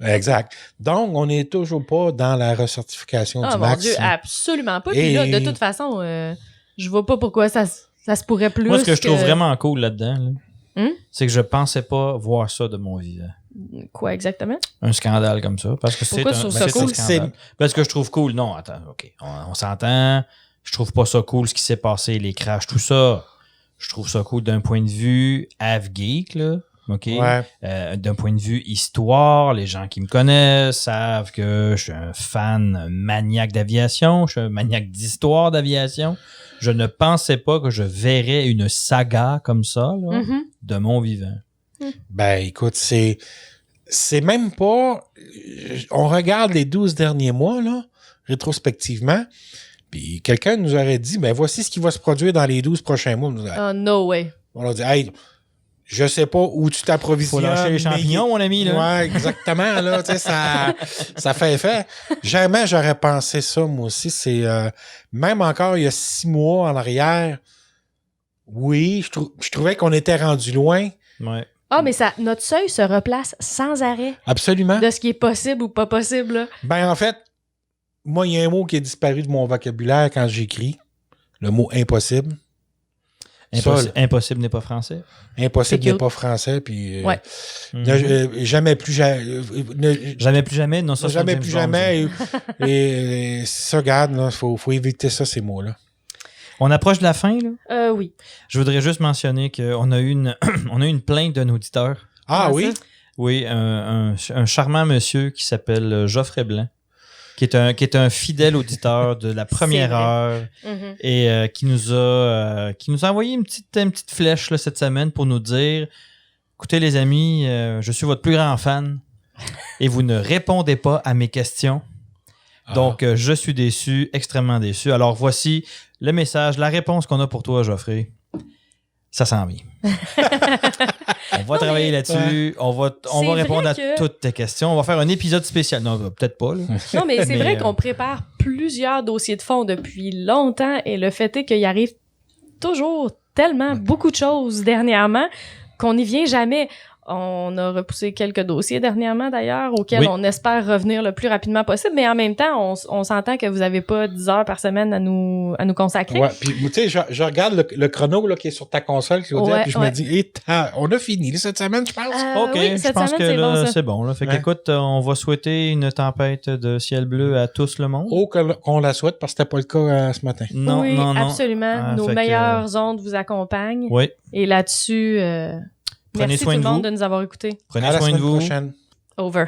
Exact. Donc, on n'est toujours pas dans la recertification Ah, du mon max. Dieu, absolument pas. Puis Et- là, de toute façon, je vois pas pourquoi ça se pourrait plus. Moi, ce que je trouve vraiment cool là-dedans, là, Hum? c'est que je pensais pas voir ça de mon vivant. Quoi exactement? Un scandale comme ça. Parce que c'est Pourquoi un, tu trouves ben, ça c'est cool? un scandale. Parce que je trouve cool. Non, attends, OK. On s'entend. Je trouve pas ça cool ce qui s'est passé, les crashs, tout ça. Je trouve ça cool d'un point de vue geek, là. OK? Ouais. D'un point de vue histoire, les gens qui me connaissent savent que je suis un fan maniaque d'aviation, je suis un maniaque d'histoire d'aviation. Je ne pensais pas que je verrais une saga comme ça, là, Mhm. de mon vivant. Ben, écoute, c'est même pas... On regarde les 12 derniers mois, là, rétrospectivement, puis quelqu'un nous aurait dit, ben, voici ce qui va se produire dans les 12 prochains mois. Oh, no way. On a dit, hey, je sais pas où tu t'approvisionnes. Faut lâcher les champignons, mon ami, là. Ouais, exactement, là, tu sais, ça fait effet. Jamais j'aurais pensé ça, moi aussi. C'est, même encore il y a 6 mois en arrière, oui, je trouvais qu'on était rendu loin. Ouais. Ah, mais notre seuil se replace sans arrêt Absolument. de ce qui est possible ou pas possible, là. Ben, en fait, moi, il y a un mot qui est disparu de mon vocabulaire quand j'écris. Le mot impossible. Impossible n'est pas français. Impossible C'est n'est cute. pas français, puis Ouais. jamais plus Jamais plus jamais, non, ça c'est jamais James plus Bond, jamais. Et ça, regarde, il faut éviter ça, ces mots-là. ça. On approche de la fin, là. Oui. Je voudrais juste mentionner qu'on a eu une plainte d'un auditeur. Ah Comment oui? ça? Oui, un charmant monsieur qui s'appelle Geoffrey Blanc, qui est un fidèle auditeur de la première vrai. heure Mhm. et qui nous a envoyé une petite flèche là, cette semaine pour nous dire écoutez les amis, je suis votre plus grand fan et vous ne répondez pas à mes questions. Donc, je suis déçu, extrêmement déçu. Alors, voici le message, la réponse qu'on a pour toi, Geoffrey. Ça s'en vient. On va travailler là-dessus. On va C'est répondre à vrai que- toutes tes questions. On va faire un épisode spécial. Non, peut-être pas. Là. Non, mais c'est Mais, vrai qu'on prépare plusieurs dossiers de fond depuis longtemps et le fait est qu'il arrive toujours tellement beaucoup de choses dernièrement qu'on n'y vient jamais. On a repoussé quelques dossiers dernièrement, d'ailleurs, auxquels Oui. on espère revenir le plus rapidement possible, mais en même temps, on s'entend que vous n'avez pas 10 heures par semaine à nous consacrer. Ouais, puis tu sais, je regarde le chrono là, qui est sur ta console, Claudia, Ouais, puis je ouais. me dis, on a fini cette semaine, je pense. Euh, OK, oui, je cette pense semaine, que c'est là, bon, ça. c'est bon. Là. Fait Ouais. qu'écoute, on va souhaiter une tempête de ciel bleu à tous le monde. Oh, qu'on la souhaite, parce que c'était pas le cas ce matin. Non, oui, non, non. absolument. Ah, Nos fait que- meilleures ondes vous accompagnent. Oui, Et là-dessus, Prenez merci soin tout de le monde vous. de nous avoir écoutés. prenez À la soin de semaine vous. prochaine. Over.